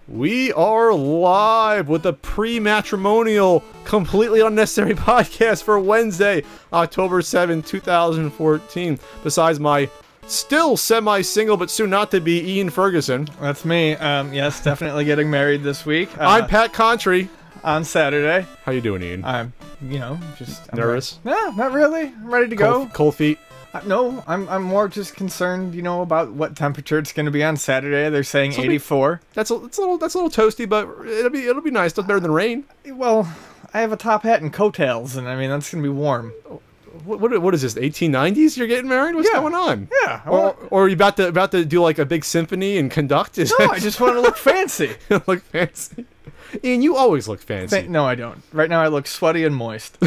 We are live with a pre-matrimonial, completely unnecessary podcast for Wednesday, October 7th, 2014. Besides my still semi-single but soon not to be Ian Ferguson. That's me. Yes, definitely getting married this week. I'm Pat Contry. On Saturday. How you doing, Ian? I'm nervous. No, not really. I'm ready to go. Cold feet. No, I'm more just concerned, about what temperature it's going to be on Saturday. They're saying 84. That's a little toasty, but it'll be nice. That's better than rain. Well, I have a top hat and coattails, and I mean that's going to be warm. What is this? 1890s? You're getting married? What's going on? Yeah. Or are you about to do like a big symphony and conduct? No, I just want to look fancy. Look fancy. Ian, you always look fancy. No, I don't. Right now I look sweaty and moist.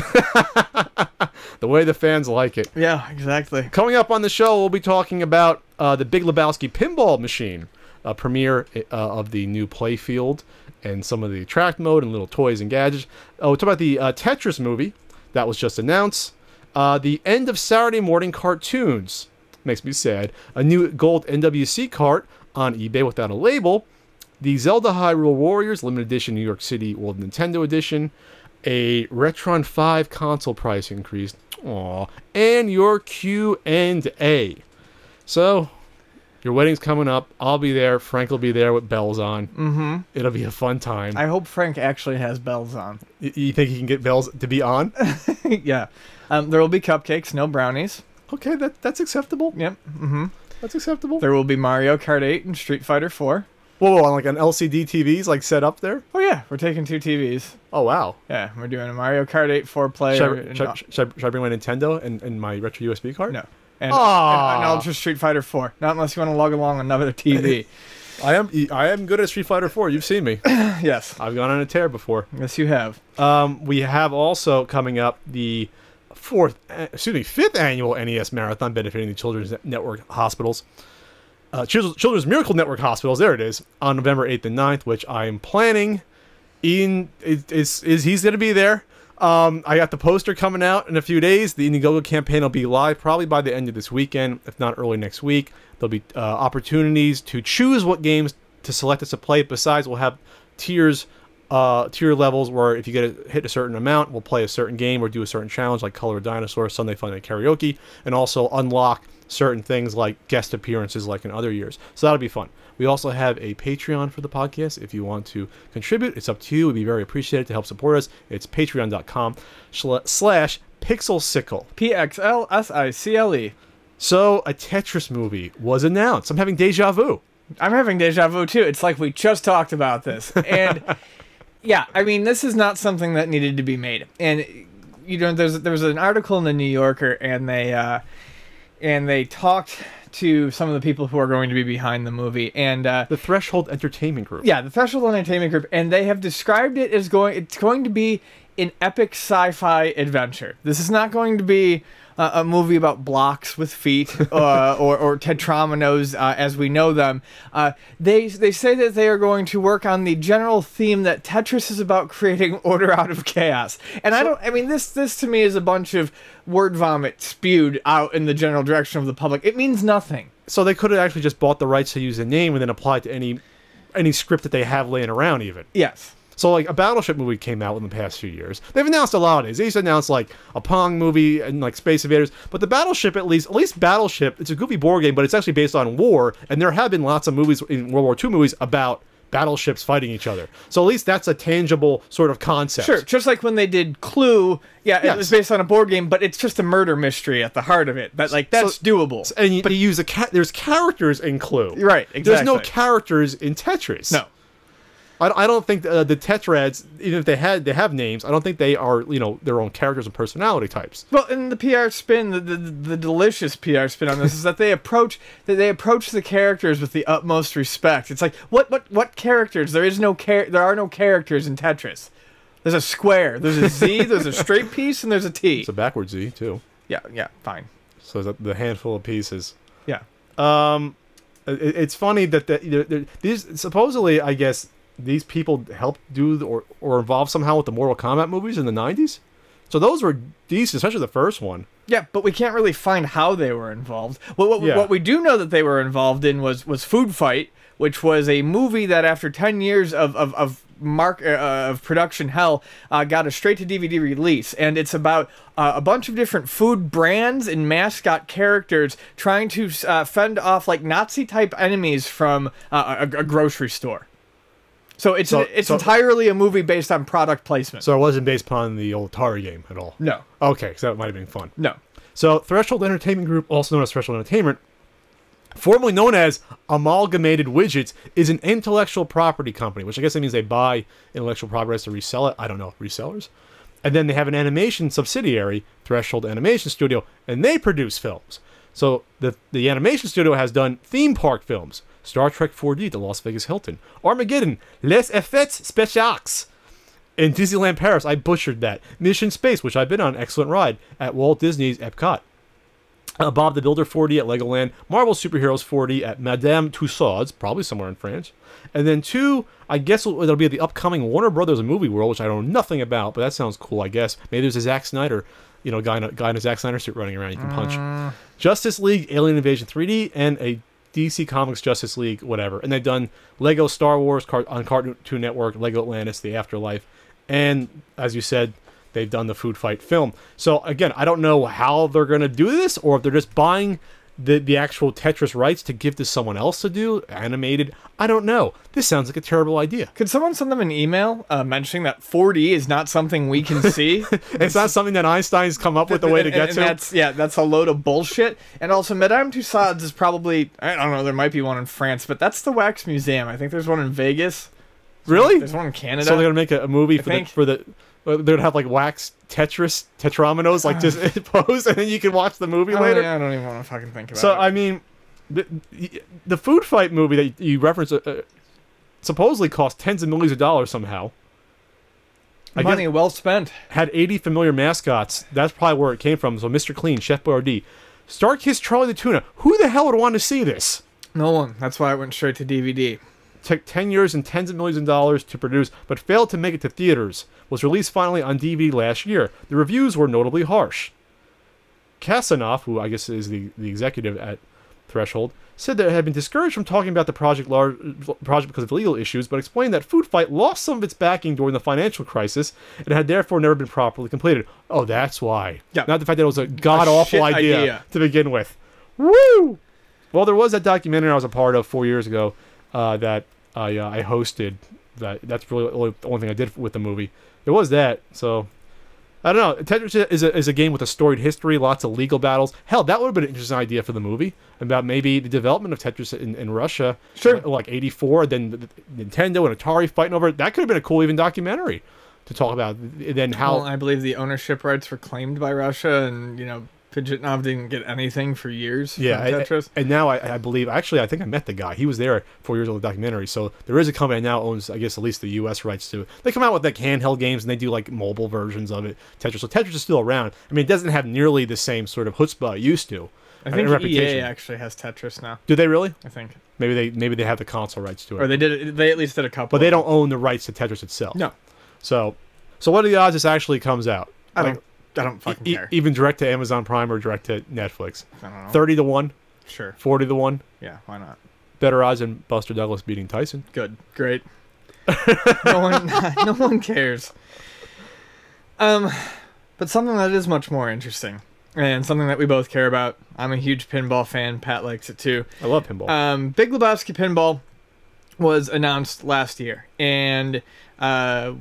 The way the fans like it. Yeah, exactly. Coming up on the show, we'll be talking about the Big Lebowski pinball machine, a premiere of the new playfield and some of the attract mode and little toys and gadgets. We'll talk about the Tetris movie that was just announced. The end of Saturday morning cartoons. Makes me sad. A new gold NWC cart on eBay without a label. The Zelda Hyrule Warriors limited edition New York City World Nintendo Edition. A Retron 5 console price increase. Aww. And your Q&A. So, your wedding's coming up. I'll be there. Frank will be there with bells on. Mm-hmm. It'll be a fun time. I hope Frank actually has bells on. You think he can get bells to be on? Yeah. There will be cupcakes, no brownies. Okay, that's acceptable. Yep. Mm-hmm. That's acceptable. There will be Mario Kart 8 and Street Fighter 4. Whoa, on like an LCD TVs like set up there? Oh yeah, we're taking 2 TVs. Oh wow. Yeah, we're doing a Mario Kart 8 4-player. Should I bring my Nintendo and my retro USB card? No. And Ultra Street Fighter 4. Not unless you want to log along another TV. I am good at Street Fighter 4. You've seen me. Yes. I've gone on a tear before. Yes, you have. We have also coming up the fifth annual NES Marathon benefiting the Children's Network Hospitals. Children's Miracle Network Hospitals, there it is, on November 8th and 9th, which I am planning. Ian he's going to be there. I got the poster coming out in a few days. The Indiegogo campaign will be live probably by the end of this weekend, if not early next week. There'll be opportunities to choose what games to select us to play. Besides, we'll have tier levels where if you hit a certain amount, we'll play a certain game or do a certain challenge like Color Dinosaur, Sunday Fun Night Karaoke, and also unlock certain things like guest appearances like in other years. So that'll be fun. We also have a Patreon for the podcast. If you want to contribute, it's up to you. We'd be very appreciated to help support us. It's patreon.com/pixelsicle. PXLSICLE. So a Tetris movie was announced. I'm having deja vu. I'm having deja vu too. It's like we just talked about this. And yeah, I mean, this is not something that needed to be made. And there was an article in the New Yorker, and they talked to some of the people who are going to be behind the movie, and the Threshold Entertainment Group. Yeah, the Threshold Entertainment Group, and they have described it as it's going to be an epic sci-fi adventure. This is not going to be a movie about blocks with feet or tetrominoes as we know them. They say that they are going to work on the general theme that Tetris is about creating order out of chaos. And this to me is a bunch of word vomit spewed out in the general direction of the public. It means nothing. So they could have actually just bought the rights to use the name and then apply it to any script that they have laying around even. Yes. So, like, a Battleship movie came out in the past few years. They've announced a lot of these. They used to announce, like, a Pong movie and, like, Space Invaders. But the Battleship, at least Battleship, it's a goofy board game, but it's actually based on war. And there have been lots of movies in World War II movies about battleships fighting each other. So at least that's a tangible sort of concept. Sure, just like when they did Clue, yeah, it was based on a board game, but it's just a murder mystery at the heart of it. That's doable. And but you use there's characters in Clue. Right, exactly. There's no characters in Tetris. No. I don't think the Tetrads, even if they have names, I don't think they are, their own characters and personality types. Well, and the PR spin, the delicious PR spin on this is that they approach the characters with the utmost respect. It's like, what characters? There are no characters in Tetris. There's a square, there's a Z, there's a straight piece, and there's a T. It's a backward Z too. Yeah, fine. So the handful of pieces. Yeah. It's funny that these supposedly, I guess, these people helped do or involved somehow with the Mortal Kombat movies in the 90s. So those were decent, especially the first one. Yeah, but we can't really find how they were involved. Yeah. What we do know that they were involved in was Food Fight, which was a movie that after 10 years of production hell got a straight to DVD release, and it's about a bunch of different food brands and mascot characters trying to fend off like Nazi type enemies from a grocery store. So it's entirely a movie based on product placement. So it wasn't based upon the old Atari game at all? No. Okay, so that might have been fun. No. So Threshold Entertainment Group, also known as Threshold Entertainment, formerly known as Amalgamated Widgets, is an intellectual property company, which I guess that means they buy intellectual property rights to resell it. I don't know, resellers? And then they have an animation subsidiary, Threshold Animation Studio, and they produce films. So the animation studio has done theme park films, Star Trek 4D, the Las Vegas Hilton, Armageddon, Les Effets Spéciaux. In Disneyland Paris, I butchered that. Mission Space, which I've been on, excellent ride, at Walt Disney's Epcot. Bob the Builder 4D at Legoland, Marvel Superheroes 4D at Madame Tussauds, probably somewhere in France. And then I guess it'll be at the upcoming Warner Brothers Movie World, which I know nothing about, but that sounds cool, I guess. Maybe there's a Zack Snyder, guy in a Zack Snyder suit running around you can punch. Justice League, Alien Invasion 3D, and a DC Comics Justice League, whatever. And they've done Lego Star Wars on Cartoon Network, Lego Atlantis, The Afterlife, and, as you said, they've done the Food Fight film. So, again, I don't know how they're going to do this, or if they're just buying the actual Tetris rights to give to someone else to do, animated. I don't know. This sounds like a terrible idea. Could someone send them an email mentioning that 4D is not something we can see? It's not something that Einstein's come up with a way to get to? That's a load of bullshit. And also, Madame Tussauds is probably, I don't know, there might be one in France, but that's the Wax Museum. I think there's one in Vegas. Really? There's one in Canada. So they're going to make a movie for the they're going to have like wax Tetrominoes, like just pose, and then you can watch the movie later? I don't even want to fucking think about it. So, I mean, the Food Fight movie that you referenced supposedly cost tens of millions of dollars somehow. Money well spent. Had 80 familiar mascots. That's probably where it came from. So Mr. Clean, Chef Boyardee, Starkist Charlie the Tuna. Who the hell would want to see this? No one. That's why it went straight to DVD. Took 10 years and tens of millions of dollars to produce, but failed to make it to theaters. Was released finally on DVD last year. The reviews were notably harsh. Kasanoff, who I guess is the executive at Threshold, said that it had been discouraged from talking about the project because of legal issues, but explained that Food Fight lost some of its backing during the financial crisis and had therefore never been properly completed. Oh, that's why. Yeah. Not the fact that it was a god-awful idea to begin with. Woo! Well, there was that documentary I was a part of 4 years ago that I hosted. That's really the only thing I did with the movie. It was that, so... I don't know. Tetris is a game with a storied history, lots of legal battles. Hell, that would have been an interesting idea for the movie, about maybe the development of Tetris in Russia. Sure. Like 84, then Nintendo and Atari fighting over it. That could have been a cool even documentary to talk about. Then how... Well, I believe the ownership rights were claimed by Russia, and, Pidgeotnov didn't get anything for years from Tetris. And now I believe, actually, I think I met the guy. He was there 4 years old, the documentary. So there is a company that now owns, I guess, at least the U.S. rights to it. They come out with like handheld games and they do like mobile versions of it. Tetris. So Tetris is still around. I mean, it doesn't have nearly the same sort of chutzpah it used to. I think EA actually has Tetris now. Do they really? I think. Maybe they have the console rights to it. Or they at least did a couple. But they don't own the rights to Tetris itself. No. So what are the odds this actually comes out? I don't fucking care. Even direct to Amazon Prime or direct to Netflix. I don't know. 30 to 1? Sure. 40 to 1? Yeah, why not? Better odds than Buster Douglas beating Tyson. Good. Great. no one cares. But something that is much more interesting, and something that we both care about. I'm a huge pinball fan. Pat likes it too. I love pinball. Big Lebowski Pinball was announced last year, and I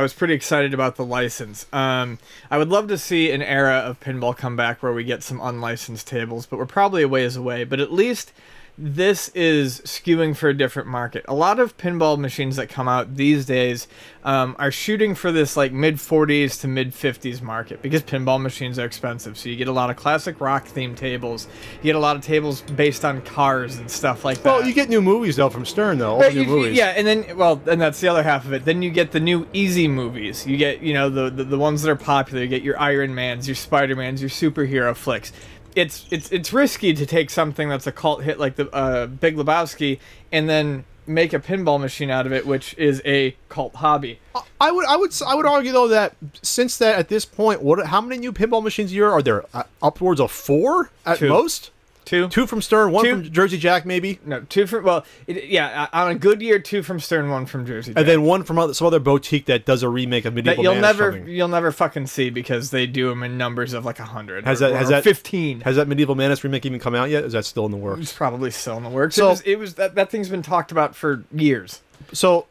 was pretty excited about the license. I would love to see an era of pinball come back where we get some unlicensed tables, but we're probably a ways away. But at least this is skewing for a different market. A lot of pinball machines that come out these days are shooting for this like mid-40s to mid-50s market because pinball machines are expensive. So you get a lot of classic rock themed tables. You get a lot of tables based on cars and stuff like that. Well, you get new movies though from Stern though. All the new movies. Yeah, and then and that's the other half of it. Then you get the new easy movies. You get the ones that are popular. You get your Iron Mans, your Spider-Mans, your superhero flicks. It's risky to take something that's a cult hit like the Big Lebowski and then make a pinball machine out of it, which is a cult hobby. I would argue though that since that at this point, how many new pinball machines a year are there? Upwards of 4 at Two. most. Two. 2 from Stern, 1 Two. from Jersey Jack, maybe, No, 2 from, well, on a good year, 2 from Stern, 1 from Jersey Jack. and then 1 from some other boutique that does a remake of That Medieval you'll Man or never something. you'll never fucking see because they do them in numbers of like 100 Has or, that- or 15. Has that Medieval Manus remake even come out yet? Is that still in the It's works? probably still in the works. So- It was that thing's been talked about for years. So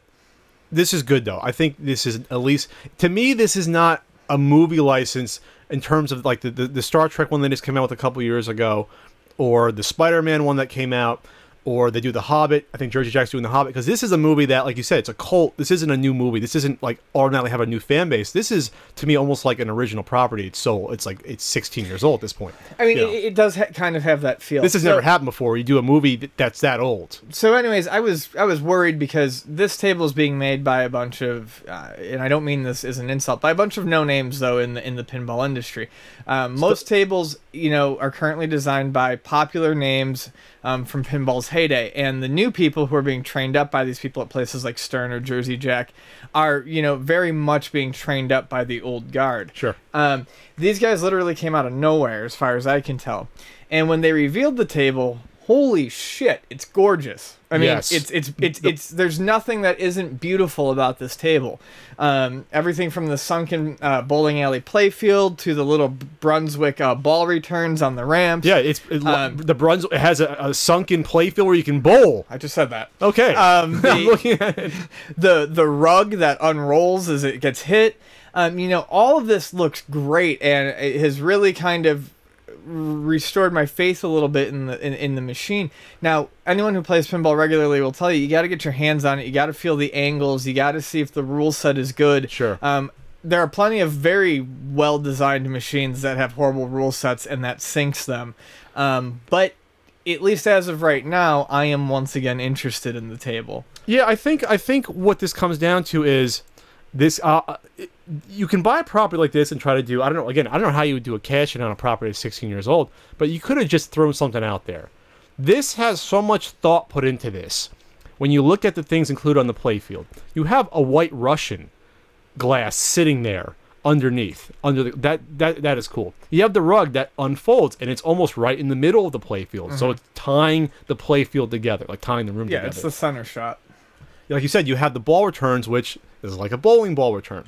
this is good though. I think this is at least to me this is not a movie license in terms of like the Star Trek one that just came out with a couple years ago, or the Spider-Man one that came out, or they do The Hobbit. I think Jersey Jack's doing The Hobbit because this is a movie that, like you said, it's a cult. This isn't a new movie. This isn't like automatically have a new fan base. This is to me almost like an original property. It's like it's 16 years old at this point. I mean, You know. it does kind of have that feel. This has never happened before. You do a movie that's that old. So, anyways, I was worried because this table is being made by a bunch of, and I don't mean this as an insult, by a bunch of no names though in the pinball industry. Most tables, are currently designed by popular names from pinball's heyday, and the new people who are being trained up by these people at places like Stern or Jersey Jack are, very much being trained up by the old guard. Sure. These guys literally came out of nowhere, as far as I can tell. And when they revealed the table, holy shit, it's gorgeous. I mean, Yes. it's there's nothing that isn't beautiful about this table. Everything from the sunken bowling alley playfield to the little Brunswick ball returns on the ramps. Yeah, the Brunswick it has a sunken playfield where you can bowl. I just said that. Okay. I'm looking at it. The rug that unrolls as it gets hit. All of this looks great, and it has really kind of restored my faith a little bit in the machine. Now, anyone who plays pinball regularly will tell you got to get your hands on it. You got to feel the angles. You got to see if the rule set is good. Sure. There are plenty of very well designed machines that have horrible rule sets, and that sinks them. But at least as of right now, I am once again interested in the table. Yeah, I think what this comes down to is this. You can buy a property like this and try to do. I don't know. Again, I don't know how you would do a cash in on a property that's 16 years old, but you could have just thrown something out there. This has so much thought put into this. When you look at the things included on the playfield, you have a White Russian glass sitting there underneath. That is cool. You have the rug that unfolds and it's almost right in the middle of the playfield, so it's tying the playfield together, like tying the room Yeah, together. it's the center shot. Like you said, you have the ball returns, which is like a bowling ball return.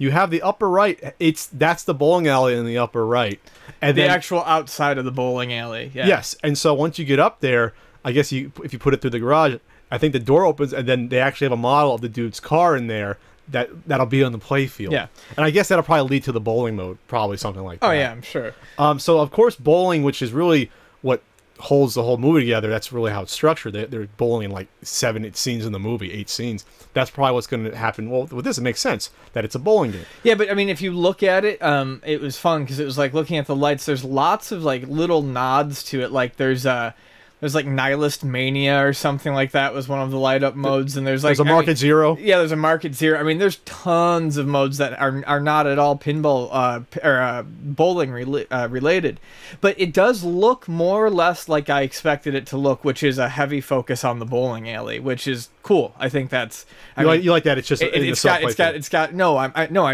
You have the upper right. That's the bowling alley in the upper right, and The then actual outside of the bowling alley. Yeah. yes. And so once you get up there, I guess if you put it through the garage, I think the door opens, and then they actually have a model of the dude's car in there that'll be on the playfield. Yeah. And I guess that'll probably lead to the bowling mode, probably something like that. Oh yeah, I'm sure. So of course bowling, which is really what holds the whole movie together, that's really how it's structured. They're bowling in like 7 scenes in the movie, 8 scenes. That's probably what's going to happen. Well, with this, it makes sense that it's a bowling game. Yeah, but I mean, if you look at it, it was fun because it was like looking at the lights. There's lots of like little nods to it. Like there's like Nihilist Mania or something like that was one of the light up modes, and there's like There's a Market Zero. Yeah, there's a Market Zero. I mean, there's tons of modes that are not at all pinball or bowling related, but it does look more or less like I expected it to look, which is a heavy focus on the bowling alley, which is cool. I think that's You like that? It's just I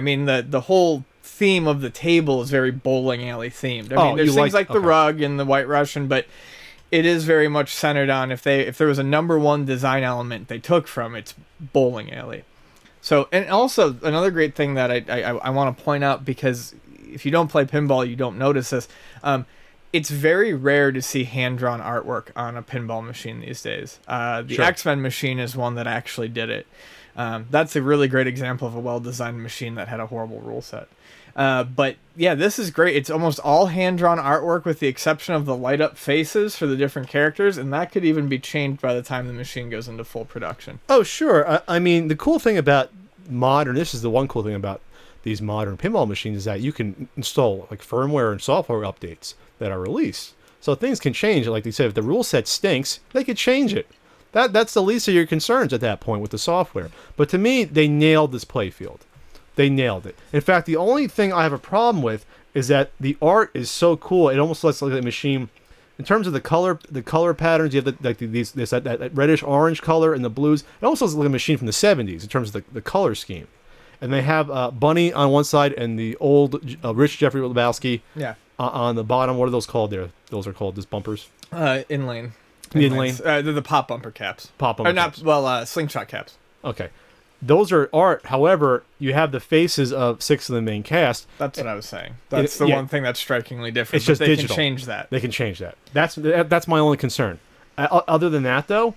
mean the whole theme of the table is very bowling alley themed. I mean, there's you things like the okay. rug and the White Russian, but it is very much centered on if there was a number one design element they took from, it's bowling alley. So, and also another great thing that I want to point out, because if you don't play pinball, you don't notice this. It's very rare to see hand-drawn artwork on a pinball machine these days. The Sure. X-Men machine is one that actually did it. That's a really great example of a well-designed machine that had a horrible rule set. But yeah, this is great. It's almost all hand-drawn artwork with the exception of the light-up faces for the different characters, and that could even be changed by the time the machine goes into full production. Oh, sure. I mean, the cool thing about this is the one cool thing about these modern pinball machines is that you can install like firmware and software updates that are released. So things can change. Like they said, if the rule set stinks, they could change it. That's the least of your concerns at that point with the software. But to me, they nailed this playfield. They nailed it. In fact, the only thing I have a problem with is that the art is so cool. It almost looks like the machine In terms of the color patterns, you have that reddish orange color and the blues. It also looks like a machine from the 70s in terms of the color scheme. And they have Bunny on one side and the old rich Jeffrey Lebowski on the bottom. What are those called there? Those are called just bumpers. Inlane. Inlane. They're the pop bumper caps. Pop bumper caps. Slingshot caps. Okay. Those are art. However, you have the faces of 6 of the main cast. That's what I was saying. That's the one thing that's strikingly different. It's just they digital. can change that. They can change that. That's my only concern. Other than that, though,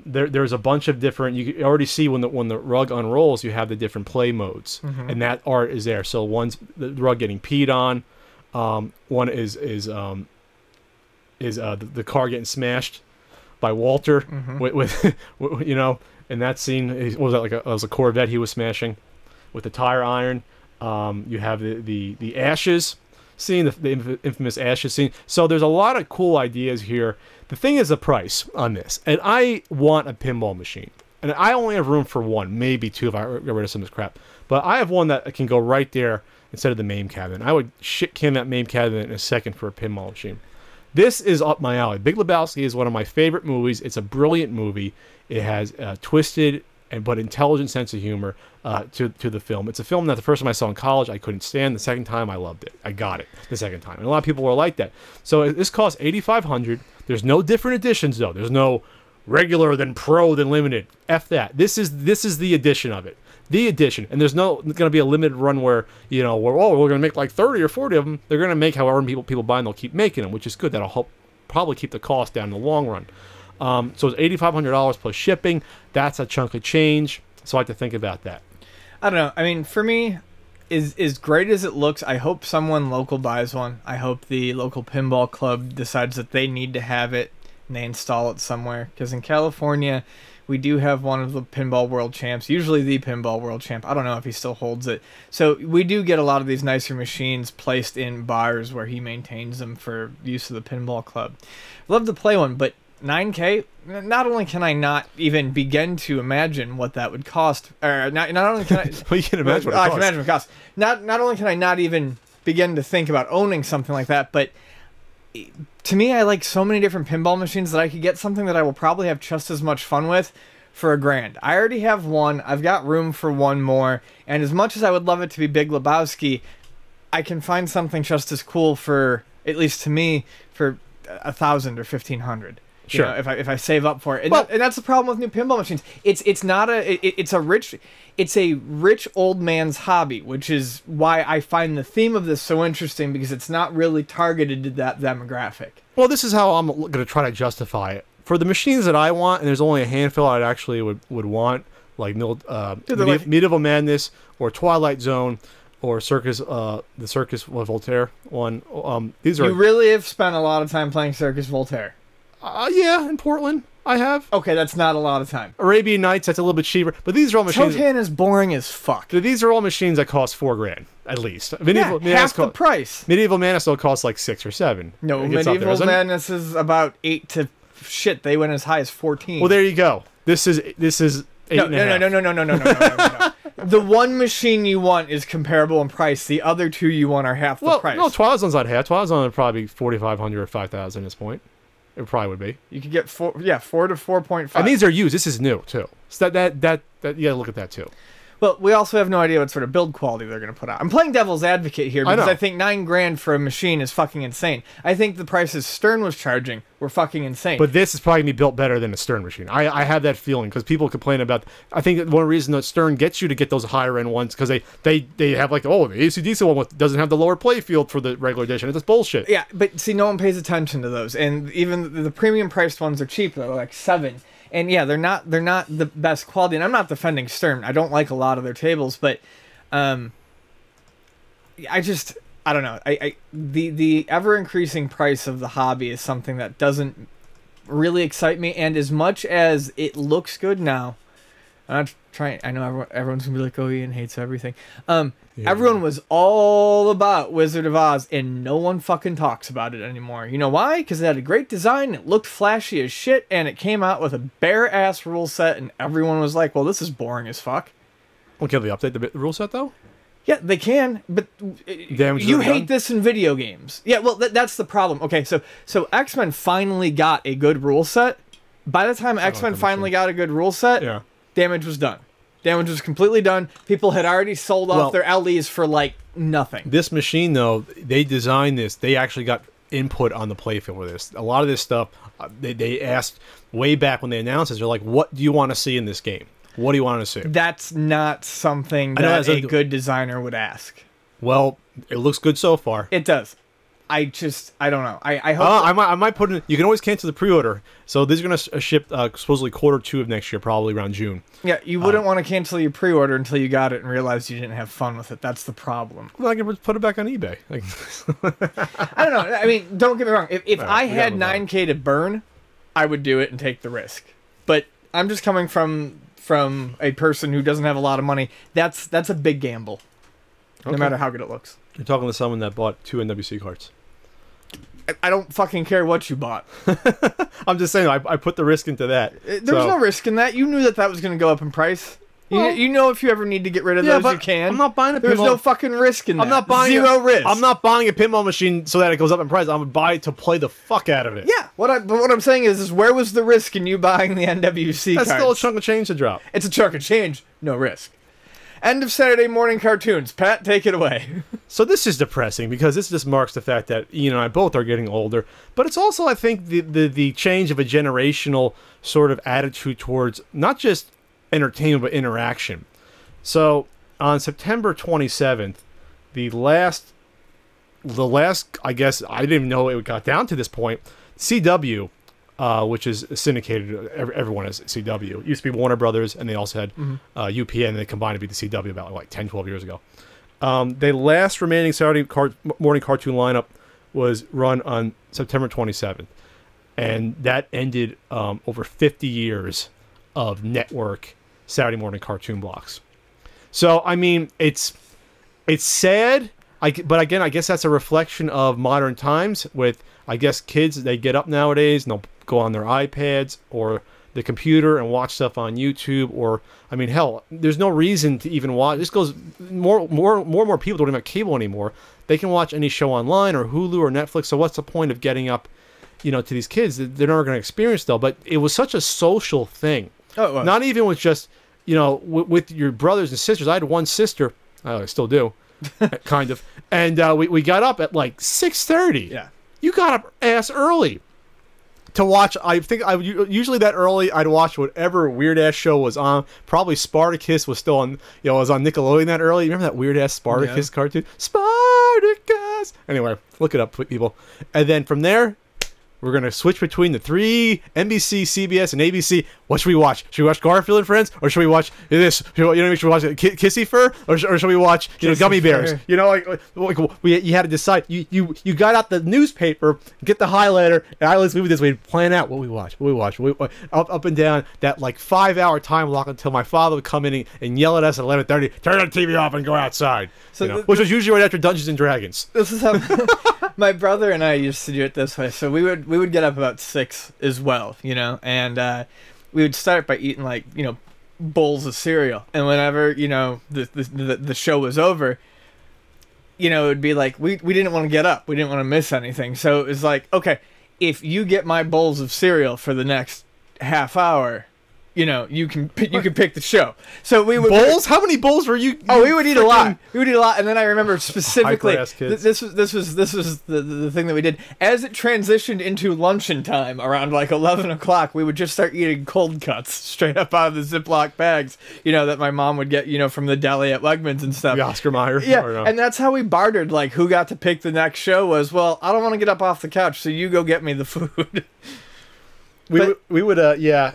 there's a bunch of different. You can already see when the rug unrolls, you have the different play modes, and that art is there. So one's the rug getting peed on. One is the car getting smashed by Walter with you know. In that scene, what was that like? It was a Corvette he was smashing with the tire iron. You have the ashes scene, the infamous ashes scene. So there's a lot of cool ideas here. The thing is the price on this, and I want a pinball machine, and I only have room for one, maybe two if I get rid of some of this crap. But I have one that can go right there instead of the MAME cabinet. I would shit can that MAME cabinet in a second for a pinball machine. This is up my alley. Big Lebowski is one of my favorite movies. It's a brilliant movie. It has a twisted but intelligent sense of humor to the film. It's a film that the first time I saw in college I couldn't stand. The second time I loved it. I got it the second time. And a lot of people were like that. So this costs $8,500. There's no different editions though. There's no regular then pro then limited. F that. This is the edition of it. The edition. And there's no going to be a limited run where, we're going to make like 30 or 40 of them. They're going to make however many people buy and they'll keep making them, which is good. That'll help probably keep the cost down in the long run. So it's $8,500 plus shipping. That's a chunk of change. So I have to think about that. I don't know. I mean, for me, as great as it looks, I hope someone local buys one. I hope the local pinball club decides that they need to have it and they install it somewhere. Because in California, we do have one of the pinball world champs, usually the pinball world champ. I don't know if he still holds it. So we do get a lot of these nicer machines placed in bars where he maintains them for use of the pinball club. Love to play one, but $9K, not only can I not even begin to imagine what that would cost, or not only can I... Well, you can imagine what it costs. I can imagine what it costs. Not only can I not even begin to think about owning something like that, but to me, I like so many different pinball machines that I could get something that I will probably have just as much fun with for $1,000. I already have one. I've got room for one more, and as much as I would love it to be Big Lebowski, I can find something just as cool for, at least to me, for $1,000 or $1,500. Sure. If I save up for it, and that's the problem with new pinball machines. It's a rich old man's hobby, which is why I find the theme of this so interesting, because it's not really targeted to that demographic. Well, this is how I'm going to try to justify it for the machines that I want, and there's only a handful I actually would want, like Medieval Madness or Twilight Zone or the Circus Voltaire one. These are. You really have spent a lot of time playing Circus Voltaire. Yeah, in Portland, I have. Okay, that's not a lot of time. Arabian Nights, that's a little bit cheaper, but these are all machines. Totan is boring as fuck. These are all machines that cost $4,000 at least. Half the price. Medieval Madness will cost like 6 or 7. No, Medieval Madness is about 8 to shit. They went as high as 14. Well, there you go. This is 8 and a half. No. The one machine you want is comparable in price. The other two you want are half the price. No, Twilight Zone's not half. Twilight Zone would probably be $4,500 or $5,000 at this point. It probably would be. You could get 4 to 4.5. And these are used. This is new too. So that you gotta look at that too. Well, we also have no idea what sort of build quality they're going to put out. I'm playing devil's advocate here because I think $9,000 for a machine is fucking insane. I think the prices Stern was charging were fucking insane. But this is probably going to be built better than a Stern machine. I have that feeling because people complain about. I think that one reason that Stern gets you to get those higher end ones because they have like, oh, the AC/DC one doesn't have the lower play field for the regular edition. It's just bullshit. Yeah, but see, no one pays attention to those, and even the premium priced ones are cheap. They're like $7. And yeah, they're not the best quality. And I'm not defending Stern. I don't like a lot of their tables, but I don't know. The ever increasing price of the hobby is something that doesn't really excite me. And as much as it looks good now, I'm not trying. I know everyone's gonna be like, "Oh, Ian hates everything." Everyone was all about Wizard of Oz, and no one fucking talks about it anymore. You know why? Because it had a great design, it looked flashy as shit, and it came out with a bare-ass rule set, and everyone was like, well, this is boring as fuck. Well, can they update the rule set, though? Yeah, they can, but Damage you is hate done? this in video games. Yeah, well, that's the problem. Okay, so X-Men finally got a good rule set. By the time X-Men finally got a good rule set, Yeah. damage was done. Damage was completely done. People had already sold off Well- their LEs for, like, nothing. This machine, though, they designed this. They actually got input on the playfield with this. A lot of this stuff, they asked way back when they announced this. They're like, "What do you want to see in this game? What do you want to see?" That's not something I know that that's a good designer would ask. Well, it looks good so far. It does. I don't know. I hope... I might put in. You can always cancel the pre-order. So these are going to ship supposedly Q2 of next year, probably around June. Yeah, you wouldn't want to cancel your pre-order until you got it and realized you didn't have fun with it. That's the problem. Well, I can put it back on eBay. Like, I don't know. I mean, don't get me wrong. If Right, I we had gotta move 9K to burn, I would do it and take the risk. But I'm just coming from a person who doesn't have a lot of money. That's a big gamble, no Okay. matter how good it looks. You're talking to someone that bought 2 NWC cards. I don't fucking care what you bought. I'm just saying, I put the risk into that. There's no risk in that. You knew that was going to go up in price. You know if you ever need to get rid of those, you can. I'm not buying a There's pinball. no fucking risk in that. I'm not buying Zero risk. I'm not buying a pinball machine so that it goes up in price. I'm gonna buy it to play the fuck out of it. Yeah. But what I'm saying is where was the risk in you buying the NWC That's cards? still a chunk of change to drop. It's a chunk of change. No risk. End of Saturday morning cartoons. Pat, take it away. So this is depressing because this just marks the fact that Ian and I both are getting older. But it's also, I think, the change of a generational sort of attitude towards not just entertainment but interaction. So on September 27th, the last, I guess, I didn't even know it got down to this point. CW, which is syndicated, everyone has CW. It used to be Warner Brothers, and they also had UPN, and they combined to be the CW about like 10, 12 years ago. The last remaining Saturday morning cartoon lineup was run on September 27th, and that ended over 50 years of network Saturday morning cartoon blocks. So, I mean, it's sad, but again, I guess that's a reflection of modern times with, I guess, kids, they get up nowadays and they'll go on their iPads or the computer and watch stuff on YouTube, or, I mean, hell, there's no reason to even watch. This goes, more and more people don't even have cable anymore. They can watch any show online or Hulu or Netflix, so what's the point of getting up, to these kids? They're never going to experience though, but it was such a social thing. Oh, it was. Not even with just, with your brothers and sisters. I had one sister, I still do, kind of, and we got up at like 6:30. Yeah. You got up ass early to watch. I think usually that early I'd watch whatever weird ass show was on. Probably Spartacus was still on. Was on Nickelodeon that early. You remember that weird ass Spartacus cartoon? Spartacus. Anyway, look it up, people. And then from there, we're going to switch between the 3, NBC, CBS, and ABC. What should we watch? Should we watch Garfield and Friends? Or should we watch this? Should we watch Kissy Fur? Or should we watch Gummy Bears? Fur. You had to decide. You got out the newspaper, get the highlighter, and I was moving this way, plan out what we watch. Up and down that like 5-hour time block until my father would come in and yell at us at 11:30, turn the TV off and go outside. Which was usually right after Dungeons and Dragons. This is how my brother and I used to do it this way. So we would get up about 6 as well, and we would start by eating like bowls of cereal, and whenever the show was over, it would be like we didn't want to get up, we didn't want to miss anything, so it was like, okay, if you get my bowls of cereal for the next half hour, you can pick the show. So we would bowls. How many bowls were you? Oh, we would eat a lot. We would eat a lot, and then I remember specifically Hyper-ass kids. this was the thing that we did as it transitioned into luncheon time around like 11 o'clock. We would just start eating cold cuts straight up out of the Ziploc bags, that my mom would get, from the deli at Wegmans and stuff. The Oscar Mayer. Yeah, and that's how we bartered. Like, who got to pick the next show was, well, I don't want to get up off the couch, so you go get me the food. We would. Yeah,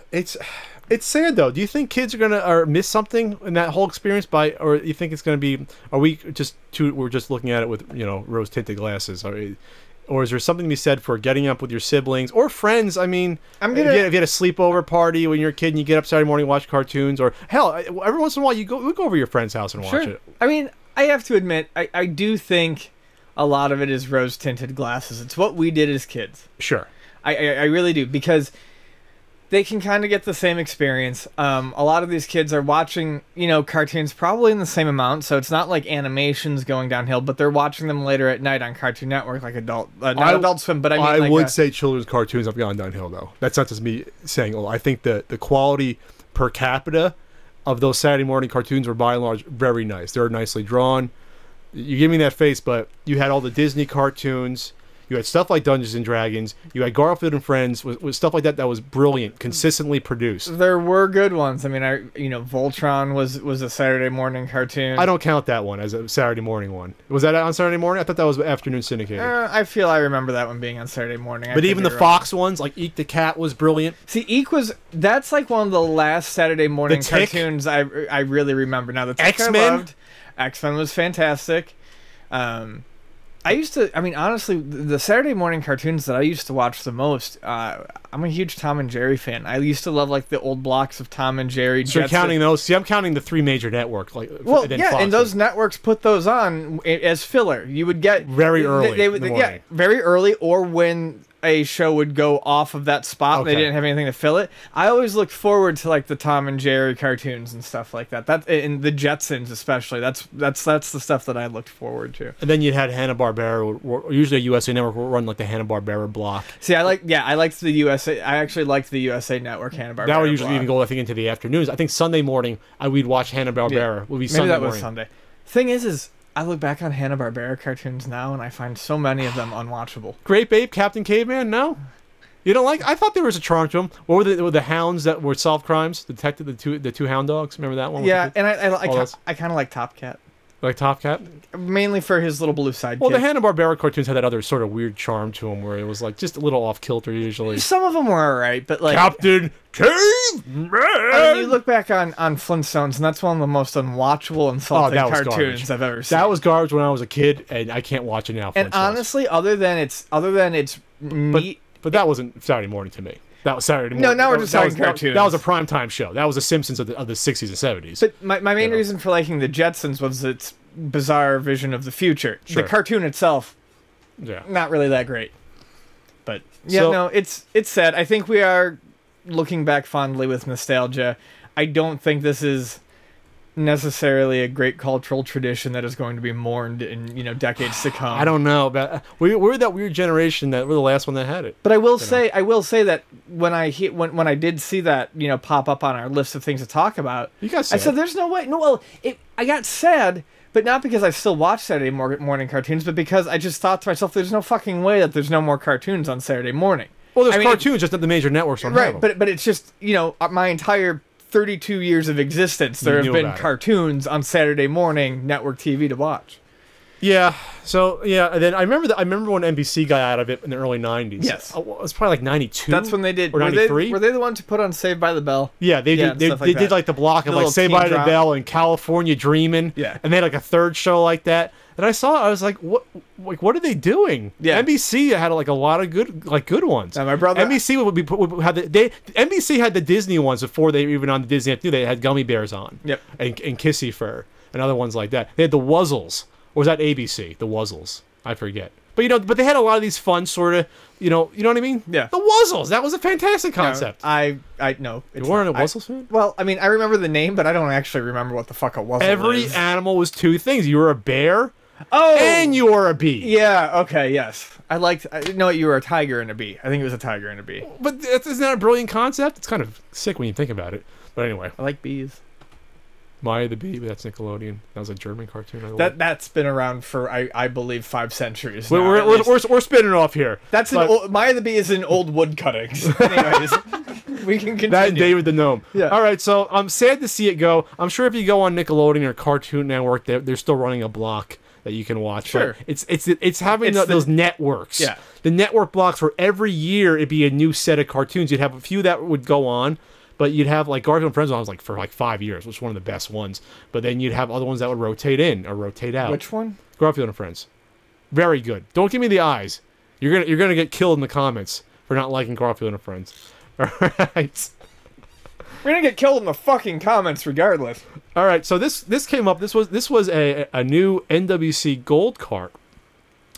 it's sad though. Do you think kids are gonna miss something in that whole experience or you think it's gonna be? Are we we're just looking at it with rose tinted glasses? Or is there something to be said for getting up with your siblings or friends? I mean, if you had a sleepover party when you're a kid and you get up Saturday morning and watch cartoons, or hell, every once in a while we go over to your friend's house and watch it. I mean, I have to admit, I do think a lot of it is rose tinted glasses. It's what we did as kids. Sure. I really do, because they can kind of get the same experience. A lot of these kids are watching, cartoons probably in the same amount, so it's not like animation's going downhill, but they're watching them later at night on Cartoon Network, like not Adult Swim, but I mean, I would say children's cartoons have gone downhill, though. That's not just me saying. I think the quality per capita of those Saturday morning cartoons were by and large very nice. They're nicely drawn. You give me that face, but you had all the Disney cartoons. You had stuff like Dungeons and Dragons. You had Garfield and Friends with stuff like that was brilliant, consistently produced. There were good ones. I mean, Voltron was a Saturday morning cartoon. I don't count that one as a Saturday morning one. Was that on Saturday morning? I thought that was afternoon syndicated. I feel I remember that one being on Saturday morning. But even the Fox ones, like Eek the Cat, was brilliant. See, that's like one of the last Saturday morning The Tick? cartoons I really remember. Now, the Tick I X-Men? loved. X-Men was fantastic. Honestly, the Saturday morning cartoons that I used to watch the most, I'm a huge Tom and Jerry fan. I used to love, like, the old blocks of Tom and Jerry. So you're counting those? See, I'm counting the three major networks. Well, yeah, Fox and those networks put those on as filler. You would get... Very early in the morning. Very early, or when a show would go off of that spot and they didn't have anything to fill it. I always looked forward to, like, the Tom and Jerry cartoons and stuff like that. And the Jetsons especially. That's the stuff that I looked forward to. And then you had Hanna-Barbera, usually a USA Network will run like the Hanna-Barbera block. See, I liked the USA. I actually liked the USA Network Hanna-Barbera. That would usually block. even go, I think, into the afternoons. I think Sunday morning we'd watch Hanna-Barbera. Yeah. Would be Maybe Sunday that morning. was Sunday. Thing is I look back on Hanna-Barbera cartoons now and I find so many of them unwatchable. Great Babe, Captain Caveman, no? You don't like? I thought there was a charm to them. What were the hounds that were solved crimes? Detective, the two hound dogs. Remember that one? Yeah, and I kind of like Top Cat. Like Top Cat? Mainly for his little blue sidekick. Well, the Hanna-Barbera cartoons had that other sort of weird charm to them where it was like just a little off kilter usually. Some of them were alright, but like... Captain Caveman! I mean, you look back on Flintstones, and that's one of the most unwatchable, insulting cartoons garbage. I've ever seen. That was garbage when I was a kid, and I can't watch it now. And Flintstones. honestly, other than it's neat... But that wasn't Saturday morning to me. That was Saturday morning. No, now we're just talking cartoons. That was a primetime show. That was the Simpsons of the 60s and 70s. But my main reason for liking the Jetsons was its bizarre vision of the future. Sure. The cartoon itself, not really that great. But yeah, it's sad. I think we are looking back fondly with nostalgia. I don't think this is necessarily a great cultural tradition that is going to be mourned in decades to come. I don't know, but we're that weird generation that we're the last one that had it. But I will say that when I did see that pop up on our list of things to talk about, you got sad. I said, "There's no way." No, well, I got sad, but not because I still watch Saturday morning cartoons, but because I just thought to myself, "There's no fucking way that there's no more cartoons on Saturday morning." Well, there's cartoons, just not the major networks on right, but it's just my entire 32 years of existence, there have been cartoons on Saturday morning network TV to watch. Yeah. So and then I remember when NBC got out of it in the early 90s. Yes. It was probably like 92. That's when they did. Or 93. Were they the ones who put on Saved by the Bell? Yeah, they did like the block of like Saved by the Bell and California Dreamin'. Yeah. And they had like a third show like that. And I was like, what are they doing? Yeah. NBC had like a lot of good ones. Now, my brother, NBC NBC had the Disney ones before they were even on the Disney. They had Gummy Bears on. Yep. And Kissy Fur and other ones like that. They had the Wuzzles. Or was that ABC? The Wuzzles. I forget. But but they had a lot of these fun sort of, you know what I mean? Yeah. The Wuzzles. That was a fantastic concept. No, I know. You weren't a Wuzzles fan? Well, I mean, I remember the name, but I don't actually remember what the fuck a Wuzzle is. Every animal was two things. You were a bear. Oh, and you were a bee. Yeah. Okay. Yes. I didn't know you were a tiger and a bee. I think it was a tiger and a bee. But isn't that a brilliant concept? It's kind of sick when you think about it. But anyway, I like bees. Maya the Bee, but that's Nickelodeon. That was a German cartoon. That's been around for I believe 5 centuries. We're spinning off here. Maya the Bee is in old wood cuttings. Anyways, we can continue. That and David the Gnome. Yeah. All right, so I'm sad to see it go. I'm sure if you go on Nickelodeon or Cartoon Network, they're still running a block that you can watch. Sure. But it's having those networks. Yeah. The network blocks where every year it'd be a new set of cartoons. You'd have a few that would go on. But you'd have like Garfield and Friends on for like 5 years, which is one of the best ones. But then you'd have other ones that would rotate in or rotate out. Which one? Garfield and Friends. Very good. Don't give me the eyes. You're gonna get killed in the comments for not liking Garfield and Friends. All right. We're gonna get killed in the fucking comments regardless. All right. So this came up. This was a new NWC Gold cart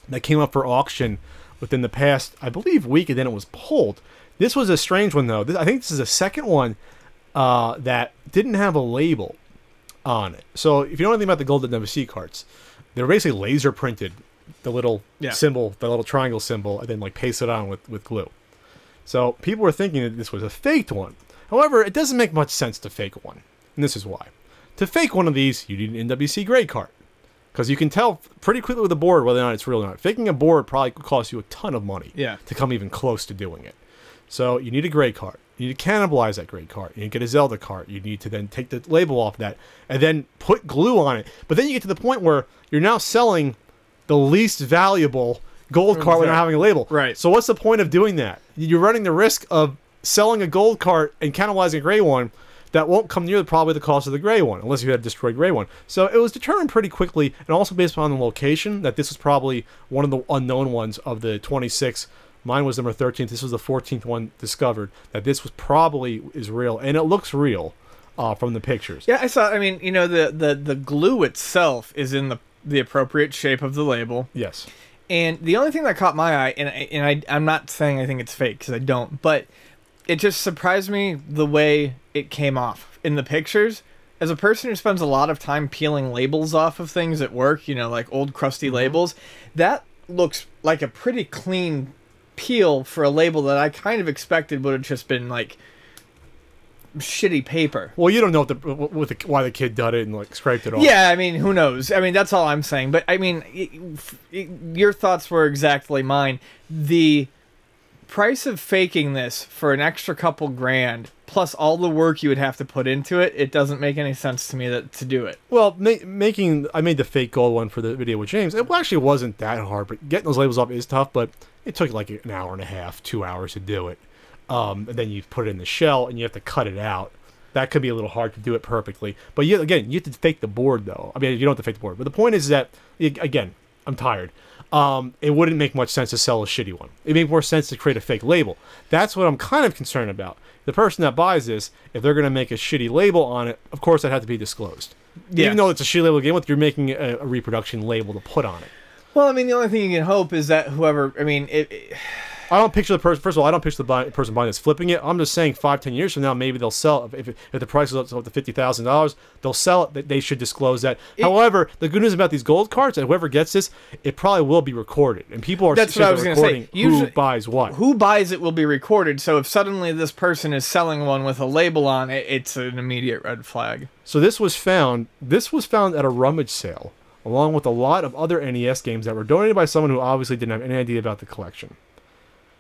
that came up for auction within the past, I believe, week, and then it was pulled. This was a strange one, though. I think this is the second one that didn't have a label on it. So if you know anything about the Golden WC carts, they're basically laser printed, the little symbol, the little triangle symbol, and then like pasted on with glue. So people were thinking that this was a faked one. However, it doesn't make much sense to fake one. And this is why. To fake one of these, you need an NWC grade cart. Because you can tell pretty quickly with the board whether or not it's real or not. Faking a board probably could cost you a ton of money to come even close to doing it. So you need a grade cart. You need to cannibalize that grade cart. You need to get a Zelda cart. You need to then take the label off that and then put glue on it. But then you get to the point where you're now selling the least valuable gold cart without having a label. Right. So what's the point of doing that? You're running the risk of selling a gold cart and cannibalizing a gray one that won't come near probably the cost of the gray one, unless you had a destroyed gray one. So it was determined pretty quickly, and also based upon the location, that this was probably one of the unknown ones of the 26. Mine was number 13th. This was the 14th one discovered, that this was probably is real, and it looks real from the pictures. Yeah, I saw. I mean, you know, the glue itself is in the appropriate shape of the label. Yes. And the only thing that caught my eye, and I'm not saying I think it's fake, because I don't, but it just surprised me the way it came off in the pictures. As a person who spends a lot of time peeling labels off of things at work, you know, like old crusty labels, that looks like a pretty clean peel for a label that I kind of expected would have just been like shitty paper. Well, you don't know why the kid did it and like scraped it off. Yeah, I mean, who knows? I mean, that's all I'm saying. But I mean, your thoughts were exactly mine. The price of faking this for an extra couple grand plus all the work you would have to put into it, it doesn't make any sense to me to do it. Well, I made the fake gold one for the video with James. It actually wasn't that hard, but getting those labels off is tough. But it took like an hour and a half, 2 hours to do it. And then you put it in the shell and you have to cut it out. That could be a little hard to do it perfectly. But again, you have to fake the board though. I mean, you don't have to fake the board. But the point is that, again, I'm tired. It wouldn't make much sense to sell a shitty one. It'd make more sense to create a fake label. That's what I'm kind of concerned about. The person that buys this, if they're going to make a shitty label on it, of course that had to be disclosed. Yeah. Even though it's a shitty label to begin with, you're making a reproduction label to put on it. Well, I mean, the only thing you can hope is that whoever, I mean, I don't picture the person. First of all, I don't picture the person buying this flipping it. I'm just saying 5-10 years from now, maybe they'll sell it. If the price is up to $50,000, they'll sell it. They should disclose that. However, the good news about these gold cards, and whoever gets this, it probably will be recorded, and people are that's what I was going to say. Who buys what? Who buys it will be recorded. So if suddenly this person is selling one with a label on it, it's an immediate red flag. So this was found. This was found at a rummage sale, along with a lot of other NES games that were donated by someone who obviously didn't have any idea about the collection.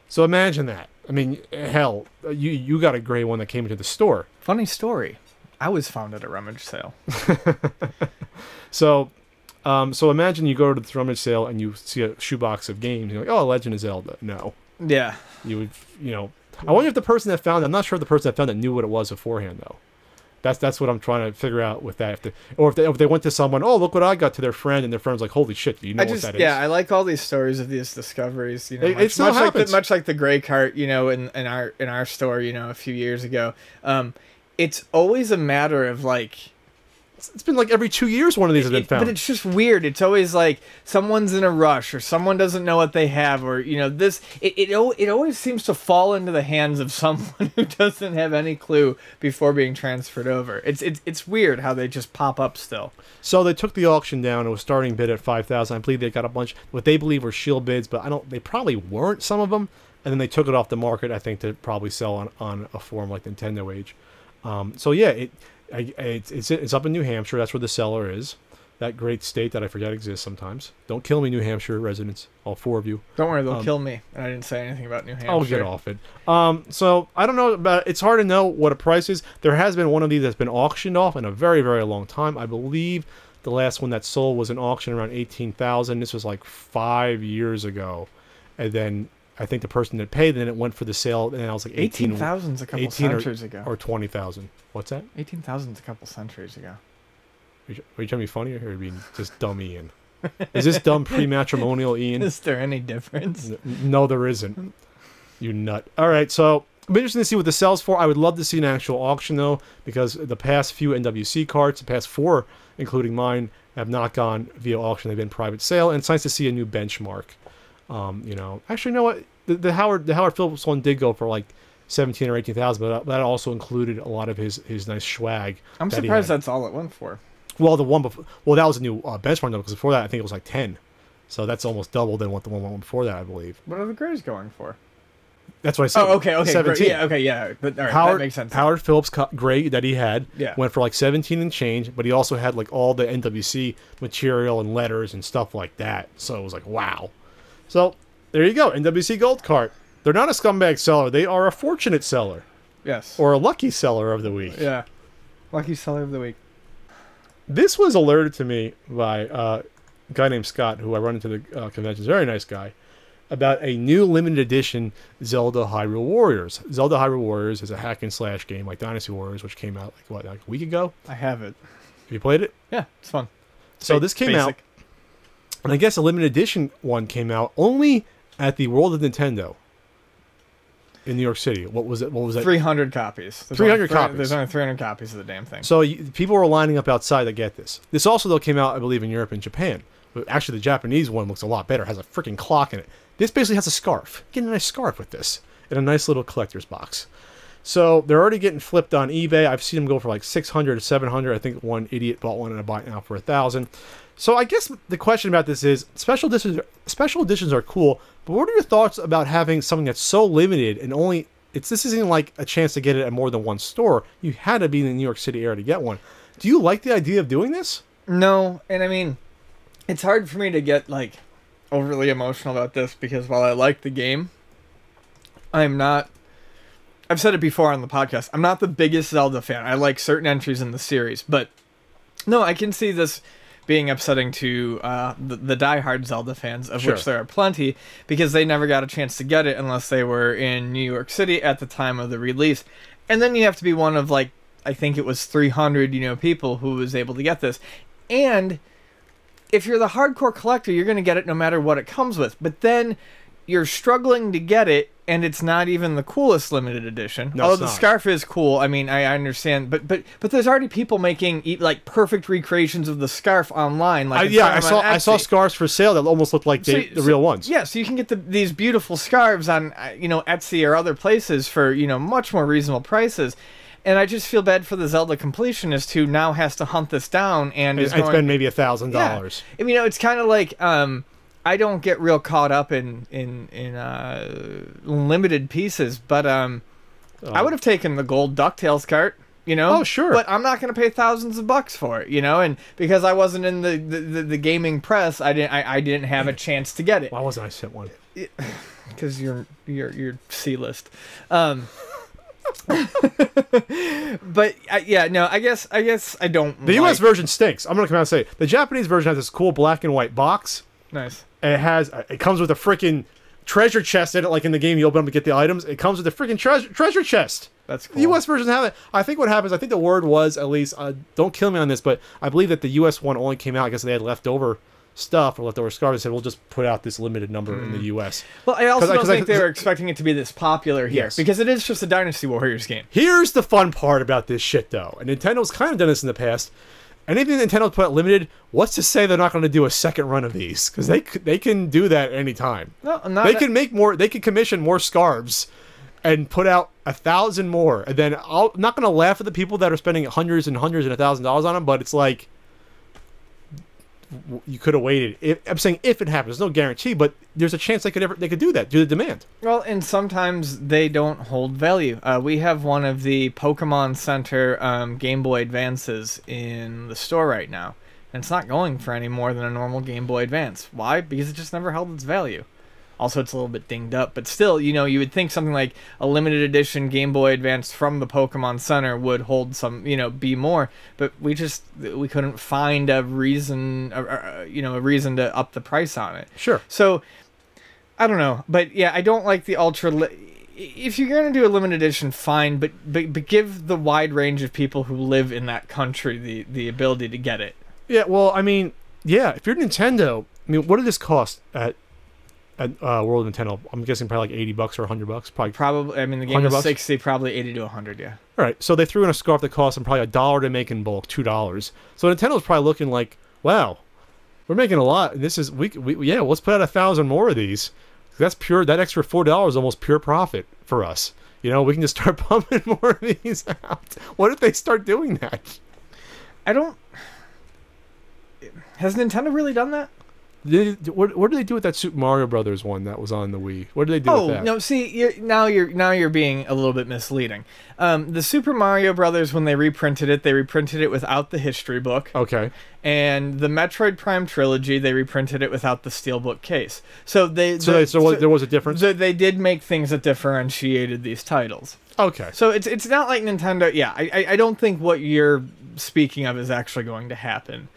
So imagine that. I mean, hell, you got a gray one that came into the store. Funny story. I was found at a rummage sale. So imagine you go to the rummage sale and you see a shoebox of games. You're like, oh, Legend of Zelda. No. Yeah. You would, I wonder if the person that found it, I'm not sure if the person that found it knew what it was beforehand, though. That's what I'm trying to figure out with that. If they went to someone, oh, look what I got, to their friend, and their friend's like, holy shit, do you know what that is? Yeah, I like all these stories of these discoveries. You know, much like the gray cart, you know, in our store, you know, a few years ago. It's always a matter of like, it's been like every 2 years one of these has been found. But it's just weird. It's always like someone's in a rush or someone doesn't know what they have, or, you know, this. It always seems to fall into the hands of someone who doesn't have any clue before being transferred over. It's weird how they just pop up still. So they took the auction down. It was starting bid at $5,000. I believe they got a bunch what they believe were shield bids, but they probably weren't, some of them. And then they took it off the market, I think, to probably sell on a forum like Nintendo Age. So yeah, it's up in New Hampshire. That's where the seller is. That great state that I forget exists sometimes. Don't kill me, New Hampshire residents. All 4 of you. Don't worry, they'll kill me. And I didn't say anything about New Hampshire. I'll get off it. So I don't know about. It's hard to know what a price is. There has been one of these that's been auctioned off in a very, very long time. I believe the last one that sold was an auction around $18,000. This was like 5 years ago, and then I think the person that paid, then it went for the sale, and I was like 18,000's a couple centuries ago, or 20,000. What's that? 18,000's a couple centuries ago. Are you trying to be funny, or are you being just dumb, Ian? Is this dumb pre-matrimonial, Ian? Is there any difference? No, there isn't. You nut. All right, so I'm interested to see what this sells for. I would love to see an actual auction, though, because the past few NWC cards, the past 4, including mine, have not gone via auction. They've been private sale, and it's nice to see a new benchmark. Actually, you know what? the Howard Phillips one did go for like 17 or 18,000, but that also included a lot of his nice swag. I'm that he surprised had. that's all it went for. Well, the one before, well, that was a new benchmark number, because before that I think it was like 10. So that's almost double than what the one before that, I believe. What are the Grays going for? That's what I said. Oh, okay, 17. Yeah. But all right, Howard, that makes sense. Howard Phillips gray that he had Yeah. went for like 17 and change, but he also had like all the NWC material and letters and stuff like that. So it was like, wow. So there you go, NWC Gold Cart. They're not a scumbag seller. They are a fortunate seller. Yes. Or a lucky seller of the week. Yeah. Lucky seller of the week. This was alerted to me by a guy named Scott, who I run into the conventions. Very nice guy. About a new limited edition Zelda Hyrule Warriors. Zelda Hyrule Warriors is a hack and slash game like Dynasty Warriors, which came out like a week ago. I have it. Have you played it? Yeah, it's fun. So this came out, and I guess a limited edition one came out only at the World of Nintendo in New York City. What was it? What was that? 300 copies. There's 300 copies. There's only 300 copies of the damn thing. So people were lining up outside to get this. This also, though, came out, I believe, in Europe and Japan. But actually, the Japanese one looks a lot better. It has a freaking clock in it. This basically has a scarf. Get a nice scarf with this in a nice little collector's box. So they're already getting flipped on eBay. I've seen them go for like 600 to 700. I think one idiot bought one and I buy it now for 1,000. So I guess the question about this is special editions are cool, but what are your thoughts about having something that's so limited and only this isn't like a chance to get it at more than one store. You had to be in the New York City area to get one. Do you like the idea of doing this? No, and I mean, it's hard for me to get like overly emotional about this because while I like the game, I'm not. I've said it before on the podcast. I'm not the biggest Zelda fan. I like certain entries in the series, but no, I can see this being upsetting to the diehard Zelda fans, of which there are plenty, because they never got a chance to get it unless they were in New York City at the time of the release. And then you have to be one of, like, I think it was 300, people who was able to get this. And if you're the hardcore collector, you're going to get it no matter what it comes with. But then you're struggling to get it, and it's not even the coolest limited edition. No, although the scarf is cool. I mean, I understand, but there's already people making like perfect recreations of the scarf online. Like I saw scarves for sale that almost looked like the real ones. Yeah, so you can get these beautiful scarves on Etsy or other places for much more reasonable prices. And I just feel bad for the Zelda completionist who now has to hunt this down and spend maybe $1,000. Yeah. I mean, it's kind of like. I don't get real caught up in limited pieces, but I would have taken the gold DuckTales cart, Oh, sure. But I'm not going to pay thousands of bucks for it, and because I wasn't in the gaming press, I didn't have a chance to get it. Why wasn't I sent one? Because you're C-list. But I guess I don't. The U.S. version stinks. I'm gonna come out and say the Japanese version has this cool black and white box. Nice. And it comes with a freaking treasure chest in it, like in the game you open up to get the items. It comes with a freaking treasure chest. That's cool. The U.S. version have it. I think what happens, I think the word was, at least, don't kill me on this, but I believe that the U.S. one only came out, I guess they had leftover stuff or leftover scarves. They said, we'll just put out this limited number in the U.S. Well, I also don't think they were expecting it to be this popular here, because it is just a Dynasty Warriors game. Here's the fun part about this shit, though. And Nintendo's kind of done this in the past. Anything Nintendo put out limited, what's to say they're not going to do a second run of these? Because they can do that at any time. No, they can make more. They can commission more scarves and put out 1,000 more. And then I'm not going to laugh at the people that are spending hundreds and hundreds and $1,000 on them, but it's like you could have waited. I'm saying if it happens, there's no guarantee, but there's a chance they could do that due to demand. Well, and sometimes they don't hold value. We have one of the Pokemon Center Game Boy Advances in the store right now, and it's not going for any more than a normal Game Boy Advance. Why? Because it just never held its value. Also, it's a little bit dinged up, but still, you would think something like a limited edition Game Boy Advance from the Pokemon Center would hold some, be more, but we couldn't find a reason, a reason to up the price on it. Sure. So, I don't know, but yeah, I don't like the if you're going to do a limited edition, fine, but give the wide range of people who live in that country the ability to get it. Yeah, well, I mean, if you're Nintendo, what did this cost at World of Nintendo? I'm guessing probably like $80 or $100. Probably. I mean, the game was $60, probably $80 to $100. Yeah. All right. So they threw in a scarf that cost them probably $1 to make in bulk, $2. So Nintendo's probably looking like, wow, we're making a lot. This is let's put out 1,000 more of these. That's pure. That extra $4 is almost pure profit for us. You know, we can just start pumping more of these out. What if they start doing that? I don't. Has Nintendo really done that? What did they do with that Super Mario Brothers one that was on the Wii? What did they do with that? Oh no! See, now you're being a little bit misleading. The Super Mario Brothers, when they reprinted it without the history book. Okay. And the Metroid Prime trilogy, they reprinted it without the steelbook case. So there was a difference. So they did make things that differentiated these titles. Okay. So it's not like Nintendo. Yeah, I don't think what you're speaking of is actually going to happen.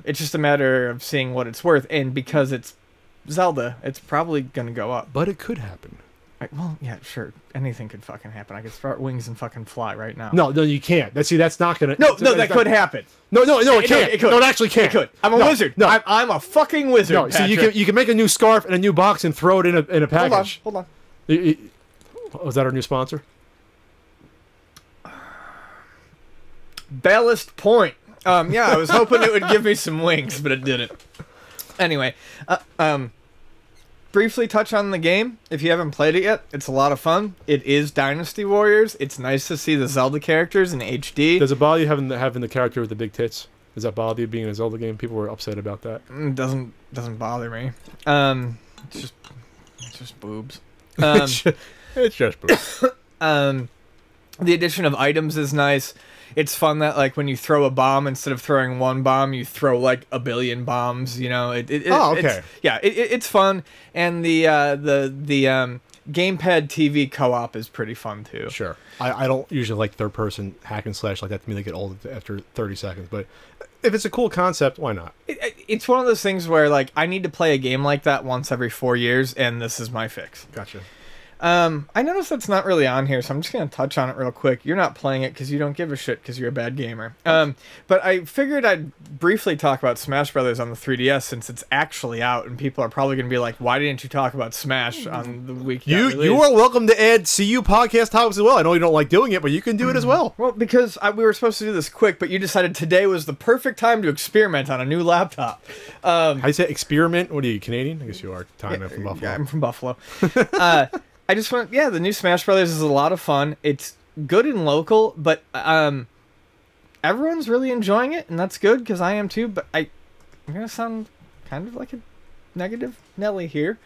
It's just a matter of seeing what it's worth, and because it's Zelda, it's probably gonna go up. But it could happen. Well, yeah, sure. Anything could fucking happen. I could start wings and fucking fly right now. No, you can't. That's not gonna. No, that could happen. No, it can't. It could. No, it actually can't. It could. I'm a wizard. No, I'm a fucking wizard. No, so you can make a new scarf and a new box and throw it in a package. Hold on. Was that our new sponsor? Ballast Point. Yeah, I was hoping it would give me some wings, but it didn't. Anyway, briefly touch on the game. If you haven't played it yet, it's a lot of fun. It is Dynasty Warriors. It's nice to see the Zelda characters in HD. Does it bother you having the character with the big tits? Does that bother you being in a Zelda game? People were upset about that. It doesn't bother me. It's just boobs. It's just boobs. The addition of items is nice. It's fun that, like, when you throw a bomb, instead of throwing one bomb, you throw like a billion bombs. You know, okay. It's fun, and the gamepad TV co-op is pretty fun too. Sure. I don't usually like third person hack and slash like that. To me, they get old after 30 seconds. But if it's a cool concept, why not? It's one of those things where, like, I need to play a game like that once every 4 years, and this is my fix. Gotcha. I noticed that's not really on here, so I'm just going to touch on it real quick. You're not playing it because you don't give a shit because you're a bad gamer. But I figured I'd briefly talk about Smash Brothers on the 3DS since it's actually out, and people are probably going to be like, why didn't you talk about Smash on the week You are welcome to add CU podcast topics as well. I know you don't like doing it, but you can do it as well. Well, because we were supposed to do this quick, but you decided today was the perfect time to experiment on a new laptop. How do you say experiment? What are you, Canadian? I guess you are. I'm from Buffalo. Yeah, I'm from Buffalo. I just want, the new Smash Brothers is a lot of fun. It's good and local, but everyone's really enjoying it, and that's good because I am too. But I'm gonna sound kind of like a negative Nelly here.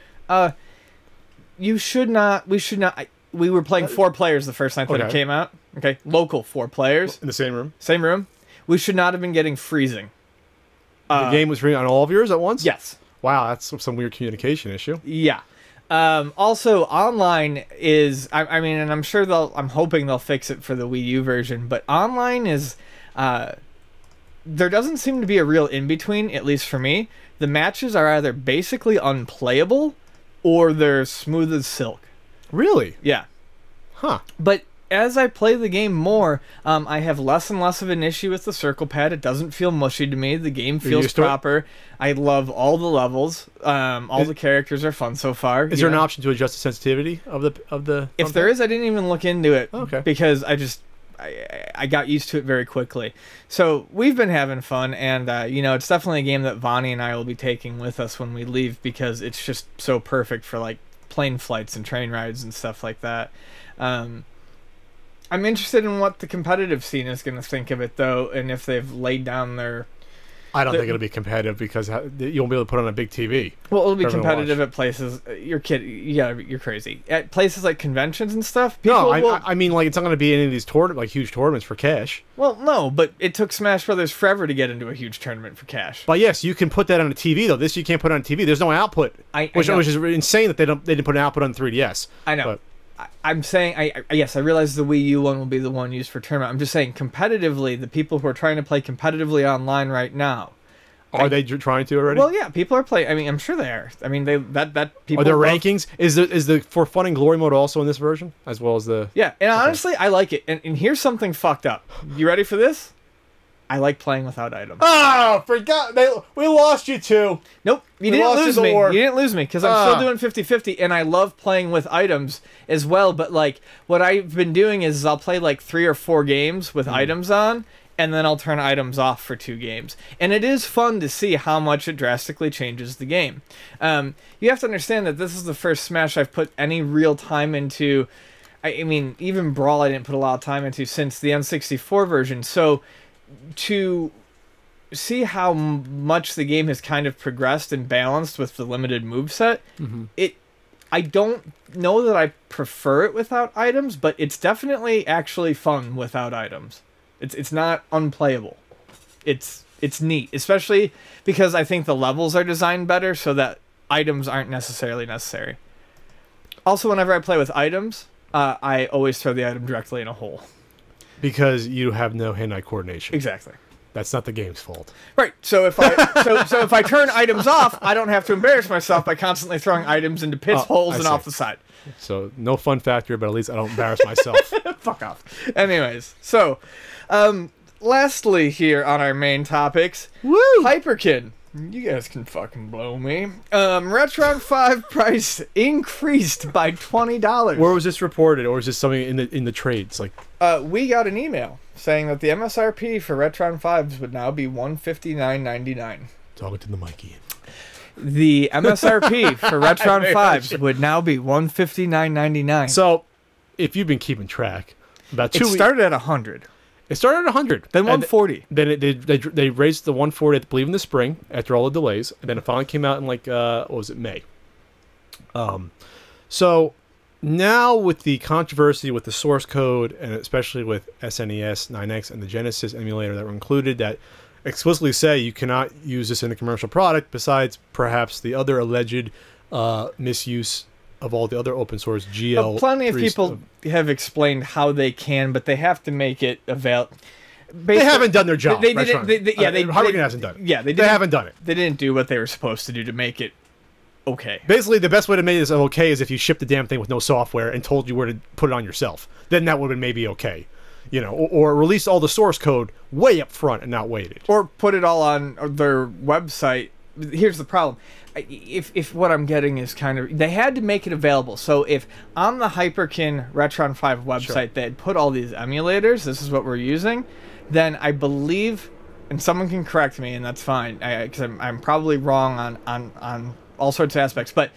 We should not. We were playing 4 players the first night that it came out. Okay, local 4 players in the same room. Same room. We should not have been getting freezing. The game was free on all of yours at once. Yes. Wow, that's some weird communication issue. Yeah. Also, online is, I mean, and I'm sure I'm hoping they'll fix it for the Wii U version, but online is, there doesn't seem to be a real in-between, at least for me. The matches are either basically unplayable, or they're smooth as silk. Really? Yeah. Huh. But as I play the game more, I have less and less of an issue with the circle pad. It doesn't feel mushy to me. The game feels proper. I love all the levels. All the characters are fun so far. Is there an option to adjust the sensitivity of the? If there is, I didn't even look into it. Okay. Because I got used to it very quickly. So we've been having fun, and it's definitely a game that Vonnie and I will be taking with us when we leave because it's just so perfect for like plane flights and train rides and stuff like that. I'm interested in what the competitive scene is going to think of it, though, and if they've laid down their... I don't think it'll be competitive because you won't be able to put on a big TV. Well, it'll be competitive at places... You're crazy. At places like conventions and stuff, I mean, like, it's not going to be any of these huge tournaments for cash. Well, no, but it took Smash Brothers forever to get into a huge tournament for cash. But yes, you can put that on a TV, though. This you can't put on a TV. There's no output, which is insane that they didn't put an output on 3DS. I know. But, I'm saying, yes, I realize the Wii U one will be the one used for tournament. I'm just saying, competitively, the people who are trying to play competitively online right now. Are they trying to already? Well, yeah, people are playing. I mean, I'm sure they are. I mean, people. Are there rankings? Is the For Fun and Glory mode also in this version, as well as the? Yeah, and honestly, I like it. And here's something fucked up. You ready for this? I like playing without items. Oh, forgot. We lost you two. Nope. You didn't lose me. You didn't lose me because I'm still doing 50-50, and I love playing with items as well. But, like, what I've been doing is I'll play, like, 3 or 4 games with items on, and then I'll turn items off for 2 games. And it is fun to see how much it drastically changes the game. You have to understand that this is the first Smash I've put any real time into. I mean, even Brawl I didn't put a lot of time into since the N64 version. So to see how much the game has kind of progressed and balanced with the limited moveset, I don't know that I prefer it without items, but it's definitely actually fun without items. It's not unplayable. It's neat, especially because I think the levels are designed better so that items aren't necessarily necessary. Also, whenever I play with items, I always throw the item directly in a hole. Because you have no hand-eye coordination. Exactly. That's not the game's fault. Right. So if I so if I turn items off, I don't have to embarrass myself by constantly throwing items into pits, holes, and off the side. So no fun factor, but at least I don't embarrass myself. Fuck off. Anyways, so lastly here on our main topics, Hyperkin. You guys can fucking blow me. Retron 5 price increased by $20. Where was this reported, or is this something in the trades? Like, we got an email saying that the MSRP for Retron 5s would now be $159.99. talking to the Mikey. The MSRP for Retron 5s would now be $159.99. So, if you've been keeping track, about 2 weeks. It started at 100. It started at 100. Then 140. Then they raised the 140, I believe, in the spring after all the delays, and then it finally came out in like what was it, May? So now with the controversy with the source code, and especially with SNES 9X and the Genesis emulator that were included, that explicitly say you cannot use this in a commercial product, besides perhaps the other alleged misuse of all the other open source GL. Plenty of people have explained how they can, but they have to make it available. They haven't done their job. They hasn't done it. Yeah, they haven't done it. They didn't do what they were supposed to do to make it okay. Basically, the best way to make this okay is if you shipped the damn thing with no software and told you where to put it on yourself. Then that would have been maybe okay. You know, or release all the source code way up front and not waited. Or put it all on their website. Here's the problem. If what I'm getting is kind of... They had to make it available. So if on the Hyperkin Retron 5 website they had put all these emulators, this is what we're using, then I believe, and someone can correct me, and that's fine, because I'm probably wrong on all sorts of aspects, but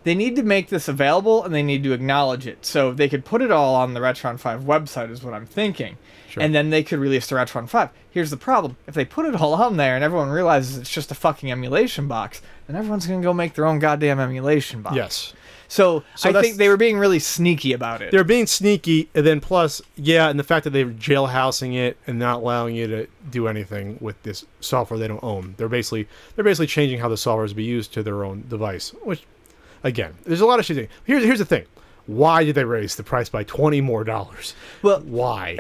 they need to make this available and they need to acknowledge it. So they could put it all on the Retron 5 website is what I'm thinking. Sure. And then they could release the Retron 5. Here's the problem. If they put it all on there and everyone realizes it's just a fucking emulation box, then everyone's going to go make their own goddamn emulation box. Yes. So I think they were being really sneaky about it. They're being sneaky, and then plus, yeah, and the fact that they're jailhousing it and not allowing you to do anything with this software they don't own. They're basically changing how the software is to be used to their own device. Which, again, there's a lot of shit. Here's the thing. Why did they raise the price by $20 more? Well, why?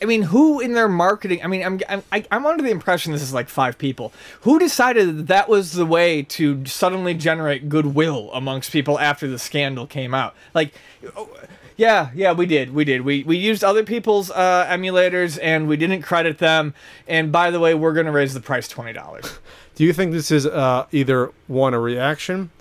I mean, who in their marketing? I mean, I'm under the impression this is like 5 people. Who decided that was the way to suddenly generate goodwill amongst people after the scandal came out? Like, yeah, we did. We used other people's emulators and we didn't credit them. And by the way, we're going to raise the price $20. Do you think this is either one, a reaction?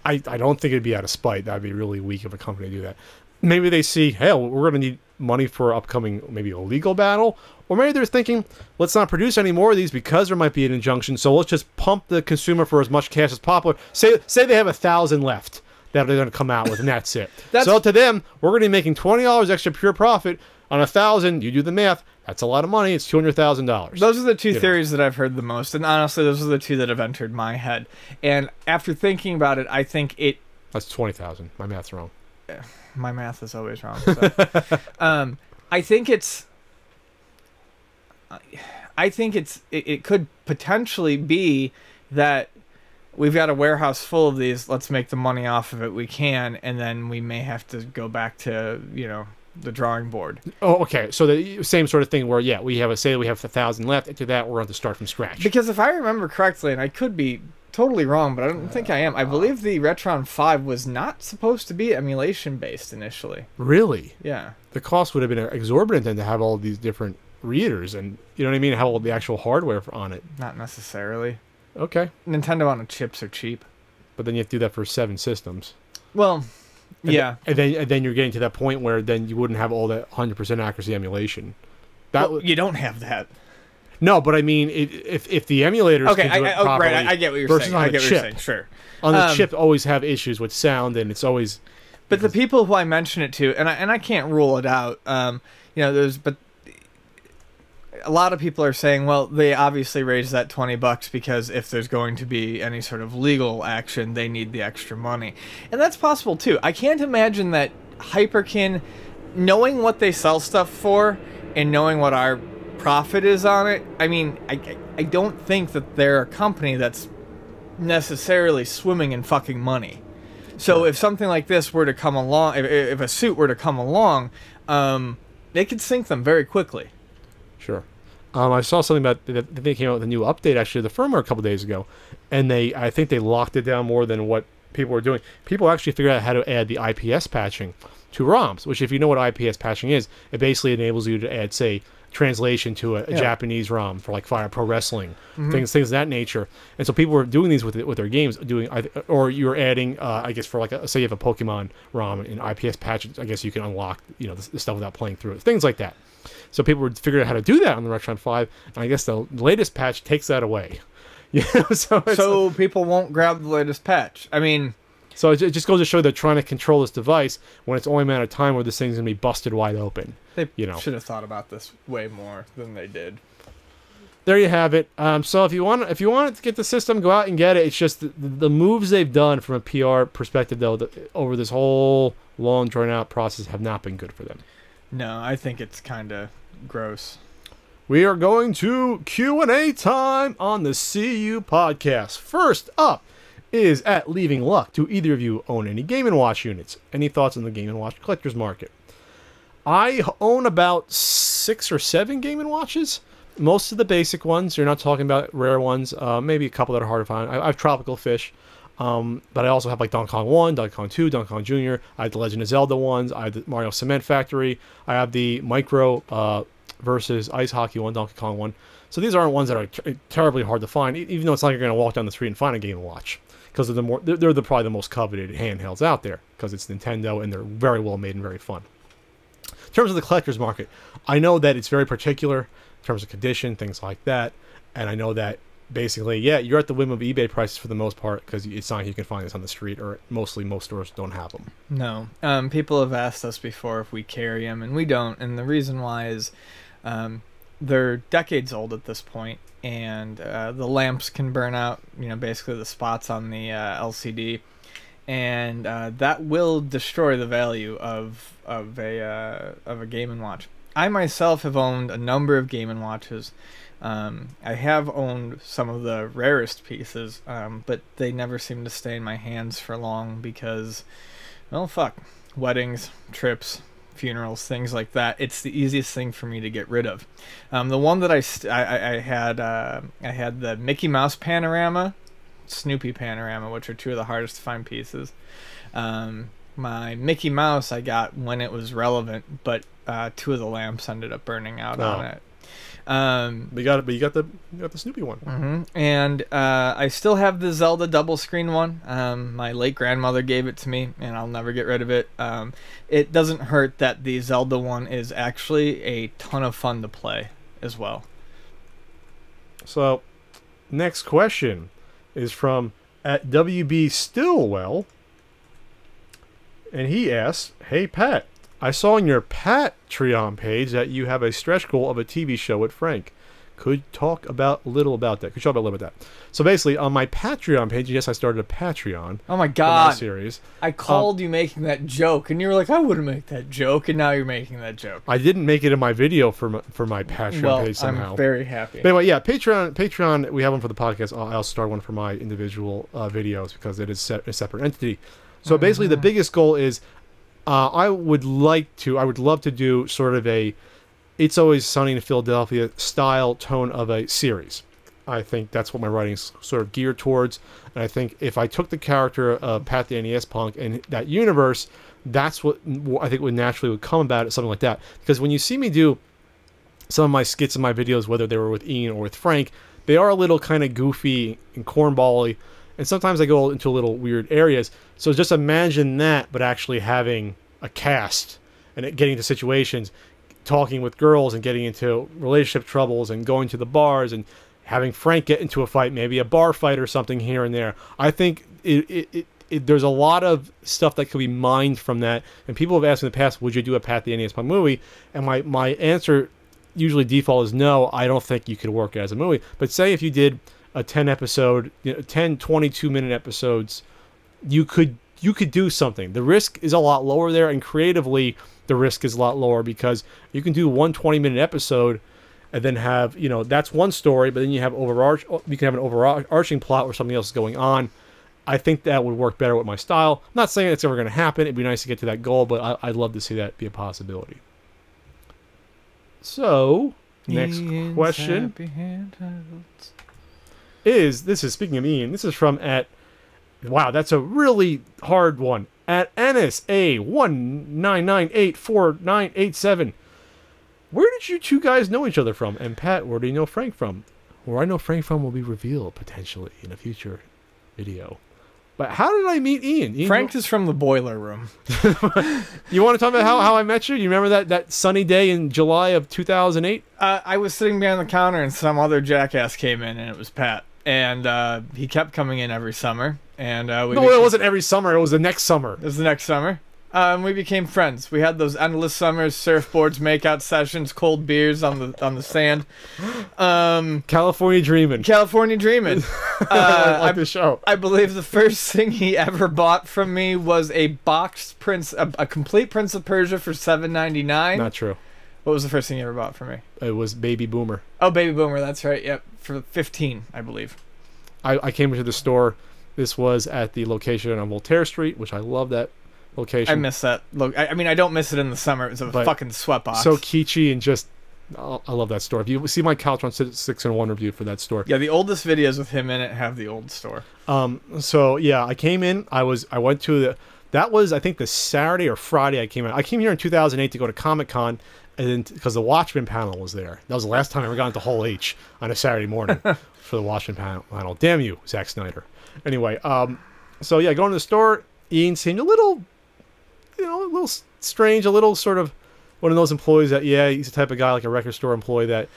I don't think it'd be out of spite. That'd be really weak of a company to do that. Maybe they see, hey, we're going to need money for upcoming maybe a legal battle, or maybe they're thinking, let's not produce any more of these because there might be an injunction, so let's just pump the consumer for as much cash as possible. Say they have 1,000 left that they're going to come out with, and that's it. So to them, we're going to be making $20 extra pure profit on 1,000. You do the math. That's a lot of money. It's $200,000. Those are the two theories that I've heard the most, and honestly, those are the two that have entered my head. And after thinking about it, I think it... That's 20,000. My math's wrong. My math is always wrong. So. I think it could potentially be that we've got a warehouse full of these. Let's make the money off of it. We can, and then we may have to go back to the drawing board. Oh, okay. So the same sort of thing where we have 1,000 left. After that, we're going to start from scratch. Because if I remember correctly, and I could be totally wrong, but I don't think I am. I believe the Retron 5 was not supposed to be emulation based initially. Really? Yeah. The cost would have been exorbitant then to have all these different readers and, you know what I mean, have all the actual hardware on it. Not necessarily. Okay. Nintendo on chips are cheap. But then you have to do that for 7 systems. Well, yeah. And then you're getting to that point where then you wouldn't have all that 100% accuracy emulation. That You don't have that. No, but I mean, if the emulators Okay, can do it properly, right. I get what you're versus saying. on I the get what chip. you're saying. Sure. On the chip, always have issues with sound, and it's always. But the people who I mention it to, and I can't rule it out. But a lot of people are saying, well, they obviously raised that $20 because if there's going to be any sort of legal action, they need the extra money, and that's possible too. I can't imagine that Hyperkin, knowing what they sell stuff for and knowing what our profit is on it. I mean, I don't think that they're a company that's necessarily swimming in fucking money. So if something like this were to come along, if a suit were to come along, they could sink them very quickly. Sure. I saw something about that they came out with a new update, actually, the firmware a couple days ago, and I think they locked it down more than what people were doing. People actually figured out how to add the IPS patching to ROMs, which, if you know what IPS patching is, it basically enables you to add, say, translation to a Japanese ROM for like Fire Pro Wrestling, things of that nature. And so people were doing these with their games, or you're adding, I guess, for like say you have a Pokemon ROM in IPS patches, I guess you can unlock the stuff without playing through it, things like that. So people were figuring out how to do that on the Retron 5, and I guess the latest patch takes that away. So people won't grab the latest patch. I mean, so it just goes to show they're trying to control this device when it's only a matter of time where this thing's gonna be busted wide open. They should have thought about this way more than they did. There you have it. So if you want to get the system, go out and get it. It's just the moves they've done from a PR perspective, though, over this whole long drawn out process have not been good for them. No, I think it's kind of gross. We are going to Q&A time on the CU podcast. First up is at Leaving Luck. Do either of you own any Game & Watch units? Any thoughts on the Game & Watch collector's market? I own about 6 or 7 Game & Watches. Most of the basic ones. You're not talking about rare ones. Maybe a couple that are hard to find. I have Tropical Fish. But I also have like Donkey Kong 1, Donkey Kong 2, Donkey Kong Jr. I have the Legend of Zelda ones. I have the Mario Cement Factory. I have the Micro versus Ice Hockey one, Donkey Kong one. So these aren't ones that are terribly hard to find, even though it's not like you're going to walk down the street and find a Game & Watch. Because they're probably the most coveted handhelds out there. Because it's Nintendo and they're very well made and very fun. In terms of the collector's market, I know that it's very particular in terms of condition, things like that. And I know that basically, you're at the whim of eBay prices for the most part, because it's not like you can find this on the street, or most stores don't have them. No. People have asked us before if we carry them, and we don't. And the reason why is they're decades old at this point, and the lamps can burn out, basically the spots on the LCD, and that will destroy the value of a Game & Watch. I myself have owned a number of Game & Watches. I have owned some of the rarest pieces, but they never seem to stay in my hands for long because, well, fuck. Weddings, trips, funerals, things like that. It's the easiest thing for me to get rid of. The one that I had the Mickey Mouse Panorama, Snoopy Panorama, which are two of the hardest to find pieces. My Mickey Mouse I got when it was relevant, but 2 of the lamps ended up burning out on it. But you got the Snoopy one. And I still have the Zelda double screen one. My late grandmother gave it to me, and I'll never get rid of it. It doesn't hurt that the Zelda one is actually a ton of fun to play as well. So, next question is from at WB Stillwell, and he asks, "Hey Pat, I saw on your Patreon page that you have a stretch goal of a TV show with Frank. Could talk a little about that. So basically, on my Patreon page, yes, I started a Patreon. Oh my god! For my series. I called you making that joke, and you were like, "I wouldn't make that joke," and now you're making that joke. I didn't make it in my video for my Patreon page somehow. I'm very happy. But anyway, Patreon. We have one for the podcast. I'll start one for my individual videos because it is a separate entity. So basically, the biggest goal is. I would love to do sort of a It's Always Sunny in Philadelphia style tone of a series. I think that's what my writing's sort of geared towards. And I think if I took the character of Pat the NES Punk and that universe, that's what I think would naturally come about it, something like that. Because when you see me do some of my skits in my videos, whether they were with Ian or with Frank, they are a little kind of goofy and cornbally. And sometimes I go into little weird areas. So just imagine that, but actually having a cast and getting into situations. talking with girls and getting into relationship troubles and going to the bars and having Frank get into a fight, maybe a bar fight or something here and there. I think there's a lot of stuff that could be mined from that. And people have asked in the past, would you do a Pat the NES Punk movie? And my answer usually default is no. I don't think you could work it as a movie. But say if you did a 10 episode, 10 22-minute episodes, you could do something. The risk is a lot lower there, and creatively the risk is a lot lower, because you can do one 20-minute episode and then have, that's one story, but then you have you can have an overarching plot where something else is going on. I think that would work better with my style. I'm not saying it's ever going to happen. It'd be nice to get to that goal, but I'd love to see that be a possibility. So, next question is, speaking of Ian, this is from wow, that's a really hard one. At NSA19984987. Where did you two guys know each other from? And Pat, where do you know Frank from? Where I know Frank from will be revealed potentially in a future video. But how did I meet Ian? Frank is from the boiler room. You want to talk about how I met you? You remember that sunny day in July of 2008? I was sitting behind the counter and some other jackass came in, and it was Pat. And he kept coming in every summer. And it wasn't every summer. It was the next summer. It was the next summer. We became friends. We had those endless summers, surfboards, makeout sessions, cold beers on the sand. California dreaming. California dreaming. Like the show. I believe the first thing he ever bought from me was a boxed a complete Prince of Persia for $7.99. Not true. What was the first thing you ever bought for me? It was Baby Boomer. Oh, Baby Boomer. That's right. Yep, for $15, I believe. I came into the store. This was at the location on Voltaire Street, which I love that location. I miss that. Look, I mean, I don't miss it in the summer. It's a fucking sweatbox. So kitschy and just, I love that store. If you see my Couch on 6 and 1 review for that store. Yeah, the oldest videos with him in it have the old store. So yeah, I came in. I went to that was I think the Saturday or Friday I came in. I came here in 2008 to go to Comic-Con, and then because the Watchmen panel was there. That was the last time I ever got into Hall H on a Saturday morning for the Watchmen panel. Damn you, Zack Snyder. Anyway, so yeah, going to the store, Ian seemed a little strange, a little sort of one of those employees that, he's the type of guy like a record store employee that,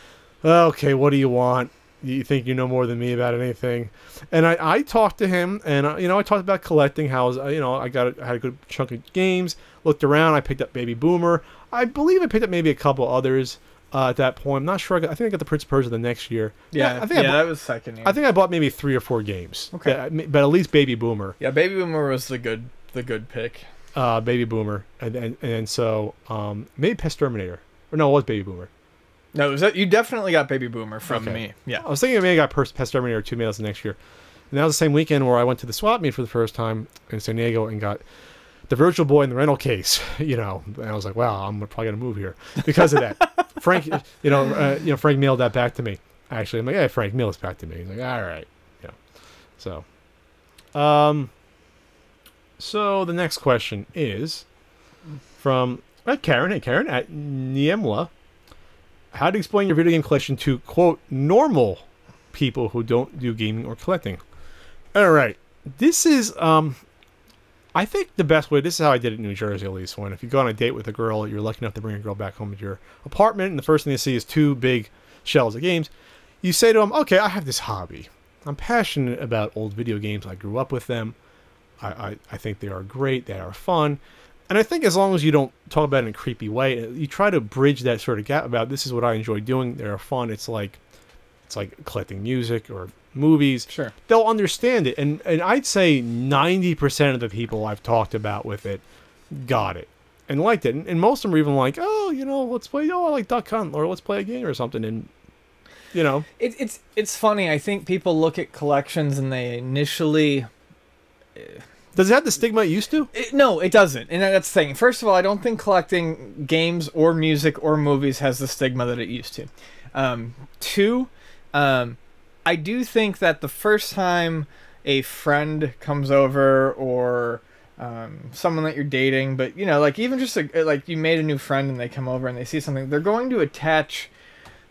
okay, what do you want? You think you know more than me about anything? And I talked to him, and I talked about collecting. How I had a good chunk of games. Looked around, I picked up Baby Boomer. I believe I picked up maybe a couple others at that point. I'm not sure. I think I got the Prince of Persia the next year. Yeah, that was second year. I think I bought maybe 3 or 4 games. Okay, but at least Baby Boomer. Yeah, Baby Boomer was the good pick. Baby Boomer, and so maybe Pest Terminator, or no, it was Baby Boomer. No, you definitely got Baby Boomer from me. Yeah, I was thinking maybe I got Pest Terminator 2 maybe that's the next year, and that was the same weekend where I went to the swap meet for the first time in San Diego and got the Virtual Boy in the rental case. And I was like, wow, I'm probably gonna move here because of that. Frank, Frank mailed that back to me. Actually, I'm like, yeah, Frank, mail this back to me. He's like, all right, so, So the next question is from Karen. Hey, Karen, at Niemla. How do you explain your video game collection to, quote, normal people who don't do gaming or collecting? All right. This is, I think the best way, this is how I did it in New Jersey, at least, when if you go on a date with a girl, you're lucky enough to bring a girl back home to your apartment, and the first thing they see is 2 big shelves of games. You say to them, okay, I have this hobby. I'm passionate about old video games. I grew up with them. I think they are great. They are fun. And I think as long as you don't talk about it in a creepy way, you try to bridge that sort of gap about this is what I enjoy doing. They're fun. It's like collecting music or movies. Sure. They'll understand it. And I'd say 90% of the people I've talked about with it got it and liked it. And most of them were even like, oh, let's play, I like Duck Hunt, or let's play a game or something. And, It's funny. I think people look at collections and they initially... Does it have the stigma it used to? No, it doesn't. And that's the thing. First of all, I don't think collecting games or music or movies has the stigma that it used to. 2, I do think that the first time a friend comes over or someone that you're dating, but, even just like you made a new friend and they come over and they see something, they're going to attach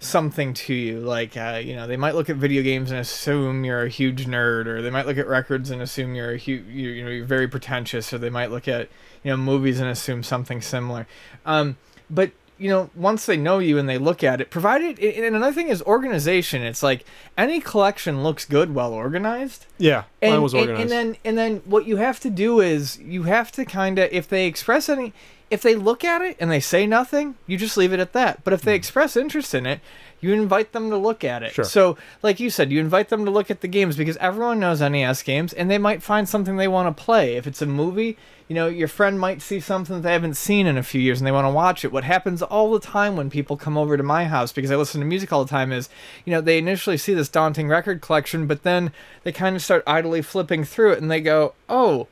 something to you. Like, they might look at video games and assume you're a huge nerd, or they might look at records and assume you're you're very pretentious, or they might look at, movies and assume something similar. But you know, once they know you and they look at it, provided, and another thing is organization. It's like any collection looks good, well organized. Yeah, mine was organized. And then what you have to do is you have to kind of, if they express any, if they look at it and they say nothing, you just leave it at that. But if they express interest in it, you invite them to look at it. Sure. So, like you said, you invite them to look at the games because everyone knows NES games, and they might find something they want to play. If it's a movie, you know, your friend might see something that they haven't seen in a few years and they want to watch it. What happens all the time when people come over to my house, because I listen to music all the time, is, you know, they initially see this daunting record collection, but then they kind of start idly flipping through it and they go, oh,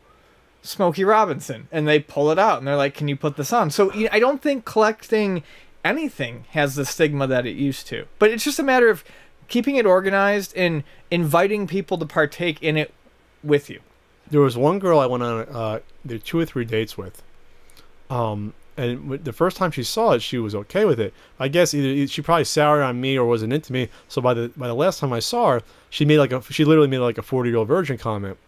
Smokey Robinson, and they pull it out and they're like, can you put this on? So I don't think collecting anything has the stigma that it used to, but it's just a matter of keeping it organized and inviting people to partake in it with you. There was one girl I went on there 2 or 3 dates with, and the first time she saw it, she was okay with it. I guess either she probably soured on me or wasn't into me. So by the last time I saw her, she literally made like a 40-year-old virgin comment,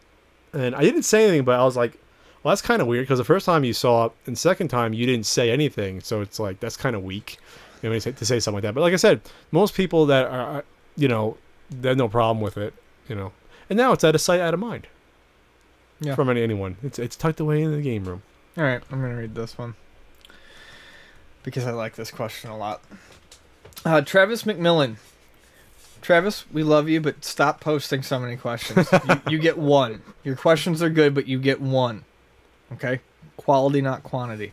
and I didn't say anything, but I was like, well, that's kind of weird, because the first time you saw it and the second time you didn't say anything, so it's like, that's kind of weak, you know, to say something like that. But like I said, most people that are, you know, they have no problem with it, you know. And now it's out of sight, out of mind. Yeah. From anyone. It's tucked away in the game room. All right, I'm going to read this one because I like this question a lot. Travis McMillan. Travis, we love you, but stop posting so many questions. You get one. Your questions are good, but you get one. Okay? Quality, not quantity.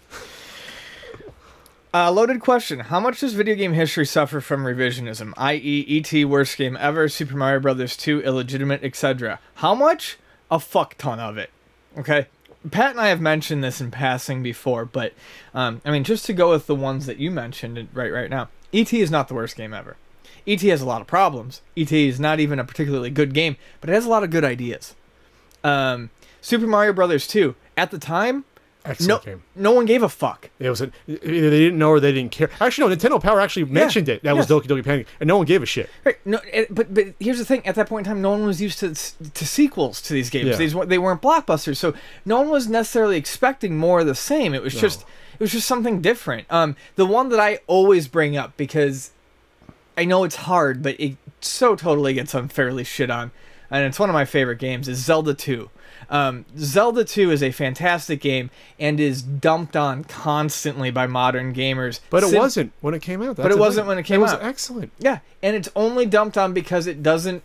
Loaded question. How much does video game history suffer from revisionism? I.e., E.T. worst game ever, Super Mario Bros. 2 illegitimate, etc. How much? A fuck ton of it. Okay? Pat and I have mentioned this in passing before, but, I mean, just to go with the ones that you mentioned right now, E.T. is not the worst game ever. E.T. has a lot of problems. E.T. is not even a particularly good game, but it has a lot of good ideas. Super Mario Bros. 2, at the time, Excellent game. No one gave a fuck. It was either they didn't know or they didn't care. Actually, no, Nintendo Power actually mentioned it. That was Doki Doki Panic, and no one gave a shit. Right. No, but here's the thing. At that point in time, no one was used to sequels to these games. Yeah. They weren't blockbusters, so no one was necessarily expecting more of the same. It was just something different. The one that I always bring up, because I know it's hard, but it so totally gets unfairly shit on, and it's one of my favorite games, is Zelda 2. Zelda 2 is a fantastic game and is dumped on constantly by modern gamers. But it wasn't when it came out. But it wasn't when it came out. It was excellent. Yeah, and it's only dumped on because it doesn't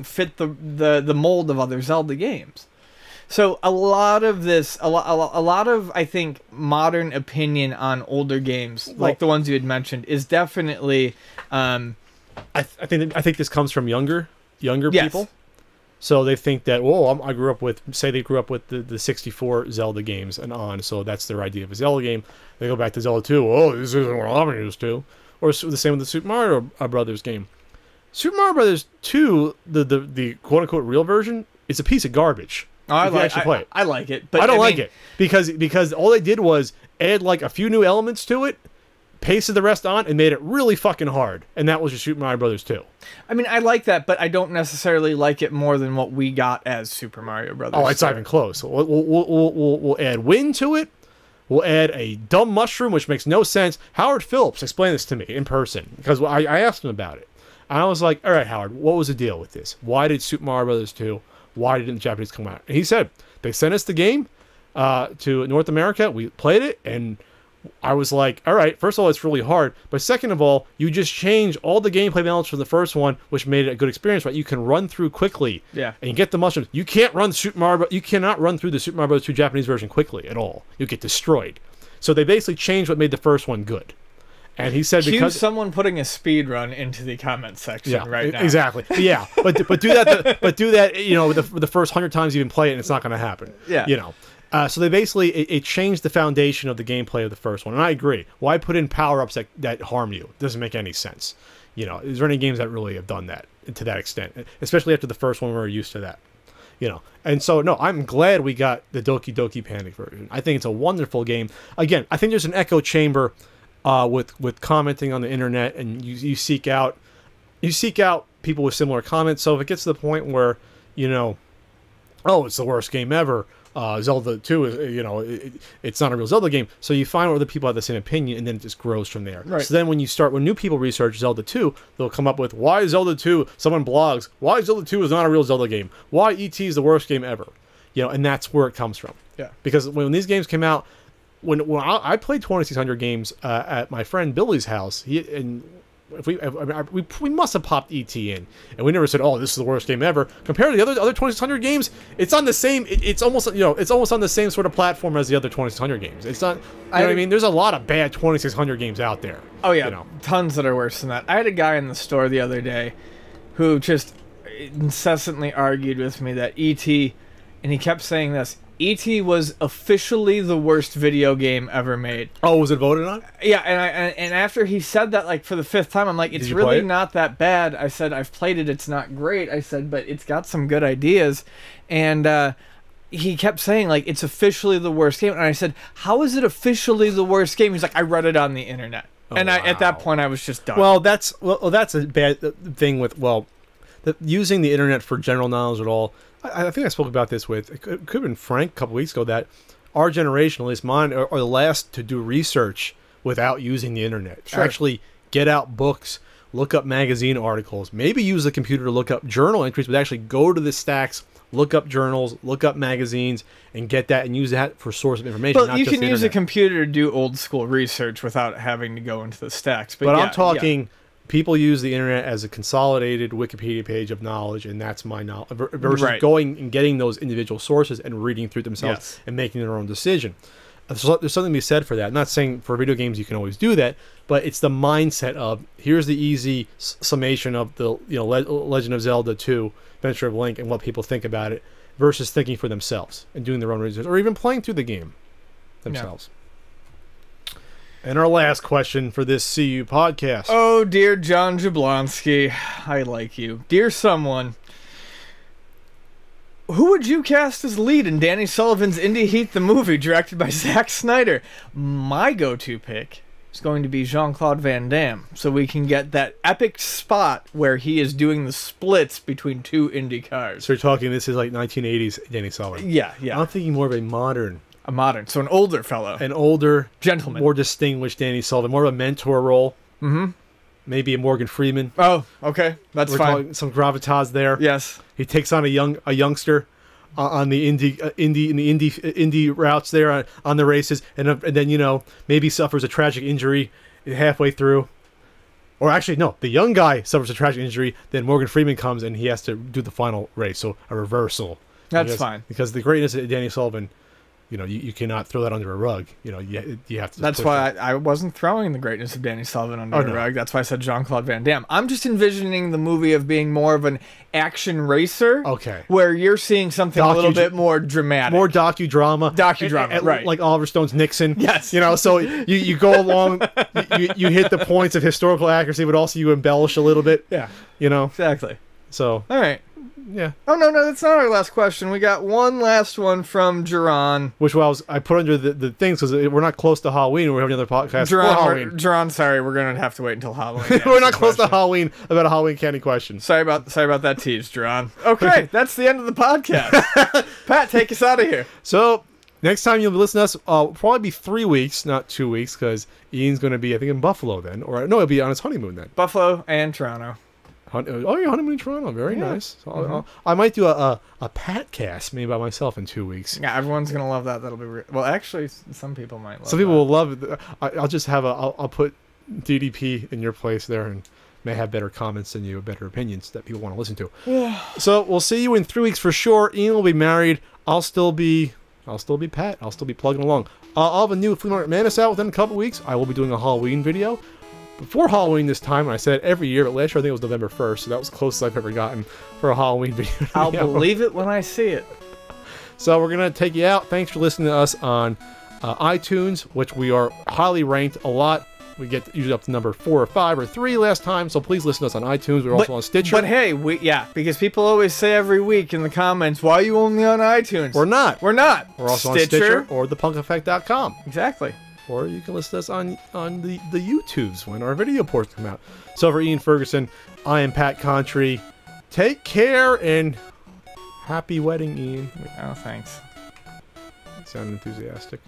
fit the mold of other Zelda games. So a lot of I think modern opinion on older games, like the ones you had mentioned, is definitely. I think this comes from younger people. So they think that, I grew up with, say they grew up with the 64 Zelda games and on, so that's their idea of a Zelda game. They go back to Zelda 2, this isn't what I'm used to. Or the same with the Super Mario Brothers game. Super Mario Brothers 2, the quote-unquote real version, is a piece of garbage. Oh, I like it. But I don't like it, because all they did was add like a few new elements to it, pasted the rest on, and made it really fucking hard. And that was just Super Mario Brothers 2. I mean, I like that, but I don't necessarily like it more than what we got as Super Mario Brothers. Oh, it's not even close. We'll add wind to it. We'll add a dumb mushroom, which makes no sense. Howard Phillips explained this to me in person, because I asked him about it. And I was like, all right, Howard, what was the deal with this? Why did Super Mario Brothers 2, why didn't the Japanese come out? And he said, they sent us the game to North America. We played it, and I was like, all right, first of all, it's really hard. But second of all, you just change all the gameplay elements from the first one, which made it a good experience, right? You can run through quickly. Yeah. And you get the mushrooms. You can't run you cannot run through the Super Mario Bros. 2 Japanese version quickly at all. You get destroyed. So they basically changed what made the first one good. And he said because someone putting a speed run into the comment section right now. Exactly. Yeah. But do that you know, the first 100 times you even play it, and it's not going to happen. Yeah. You know. So they basically, it changed the foundation of the gameplay of the first one. And I agree. Why put in power-ups that harm you? It doesn't make any sense. You know, is there any games that really have done that to that extent? Especially after the first one, we were used to that. You know, and so, no, I'm glad we got the Doki Doki Panic version. I think it's a wonderful game. Again, I think there's an echo chamber with commenting on the internet, and you seek out people with similar comments. So if it gets to the point where, you know, oh, it's the worst game ever, Zelda 2 is, it's not a real Zelda game. So you find other people have the same opinion, and then it just grows from there. Right. So then when new people research Zelda 2, they'll come up with why Zelda 2. Someone blogs why Zelda 2 is not a real Zelda game. Why ET is the worst game ever. And that's where it comes from. Yeah. Because when these games came out, when I played 2600 games at my friend Billy's house, we must have popped ET in, and we never said, "Oh, this is the worst game ever." Compared to the other 2600 games, it's on the same. It's almost on the same sort of platform as the other 2600 games. It's not. You know what I mean? There's a lot of bad 2600 games out there. Oh yeah, tons that are worse than that. I had a guy in the store the other day who just incessantly argued with me that ET, and he kept saying this. E.T. was officially the worst video game ever made. Oh, was it voted on? Yeah, and after he said that, like, for the 5th time, I'm like, it's really not that bad. I said, I've played it, it's not great. I said, but it's got some good ideas. And he kept saying, like, it's officially the worst game. And I said, how is it officially the worst game? He's like, I read it on the internet. Oh, and at that point, I was just done. Well, that's a bad thing with, using the internet for general knowledge at all. I think I spoke about this it could have been Frank a couple weeks ago, that our generation, at least mine, are the last to do research without using the internet. Sure. Actually get out books, look up magazine articles, maybe use the computer to look up journal entries, but actually go to the stacks, look up journals, look up magazines, and get that and use that for source of information. But you can use a computer to do old school research without having to go into the stacks. But yeah, I'm talking... Yeah. People use the internet as a consolidated Wikipedia page of knowledge, and that's my knowledge, versus going and getting those individual sources and reading through themselves and making their own decision. So there's something to be said for that. I'm not saying for video games you can always do that, but it's the mindset of, here's the easy summation of the Legend of Zelda 2, Adventure of Link, and what people think about it, versus thinking for themselves and doing their own research, or even playing through the game themselves. Yeah. And our last question for this CU podcast. Oh, dear John Jablonski, I like you. Dear someone, who would you cast as lead in Danny Sullivan's Indie Heat the movie, directed by Zack Snyder? My go-to pick is going to be Jean-Claude Van Damme, so we can get that epic spot where he is doing the splits between two Indy cars. So you're talking, this is like 1980s Danny Sullivan. Yeah. I'm thinking more of a modern... so an older fellow. An older, gentleman. More distinguished Danny Sullivan. More of a mentor role. Mm-hmm. Maybe a Morgan Freeman. Oh, okay. We're fine. Some gravitas there. Yes. He takes on a youngster on the indie routes there on the races, and then maybe suffers a tragic injury halfway through. Or actually, no, the young guy suffers a tragic injury, then Morgan Freeman comes and he has to do the final race, so a reversal. That's fine. Because the greatness of Danny Sullivan, you cannot throw that under a rug. You have to. That's why I wasn't throwing the greatness of Danny Sullivan under a rug. That's why I said Jean-Claude Van Damme. I'm just envisioning the movie of being more of an action racer. Okay. Where you're seeing something a little bit more dramatic. More docudrama. Right. Like Oliver Stone's Nixon. Yes. So you go along, you hit the points of historical accuracy, but also you embellish a little bit. Yeah. Exactly. So. All right. Yeah. Oh, no, that's not our last question. We got one last one from Jerron. Which I put under the things because we're not close to Halloween. We're having another podcast for Halloween. Jerron, sorry, we're going to have to wait until Halloween. We're not close to Halloween about a Halloween candy question. Sorry about that tease, Jerron. Okay, that's the end of the podcast. Pat, take us out of here. So, next time you'll be listening to us, probably be 3 weeks, not 2 weeks, because Ian's going to be, I think, in Buffalo then. Or, no, he'll be on his honeymoon then. Buffalo and Toronto. Your honeymoon in Toronto. Very nice. So I might do a Pat cast maybe by myself in 2 weeks. Yeah, everyone's gonna love that. That'll be well. Actually, some people might love. Some people will love it. I'll just have I'll put DDP in your place there and may have better comments than you, better opinions that people want to listen to. Yeah. So we'll see you in 3 weeks for sure. Ian will be married. I'll still be Pat. I'll still be plugging along. I'll have a new Flea Market Madness out within a couple weeks. I will be doing a Halloween video. Before Halloween this time, I said every year, but last year I think it was November 1st, so that was the closest I've ever gotten for a Halloween video. I'll believe it when I see it. So we're going to take you out. Thanks for listening to us on iTunes, which we are highly ranked a lot. We get usually up to number 4 or 5 or 3 last time, so please listen to us on iTunes. We're also on Stitcher. But hey, because people always say every week in the comments, why are you only on iTunes? We're not. We're also on Stitcher or thepunkeffect.com. Exactly. Or you can listen to us on the YouTubes when our video ports come out. So for Ian Ferguson, I am Pat Contry. Take care and happy wedding, Ian. Oh, thanks. sound enthusiastic.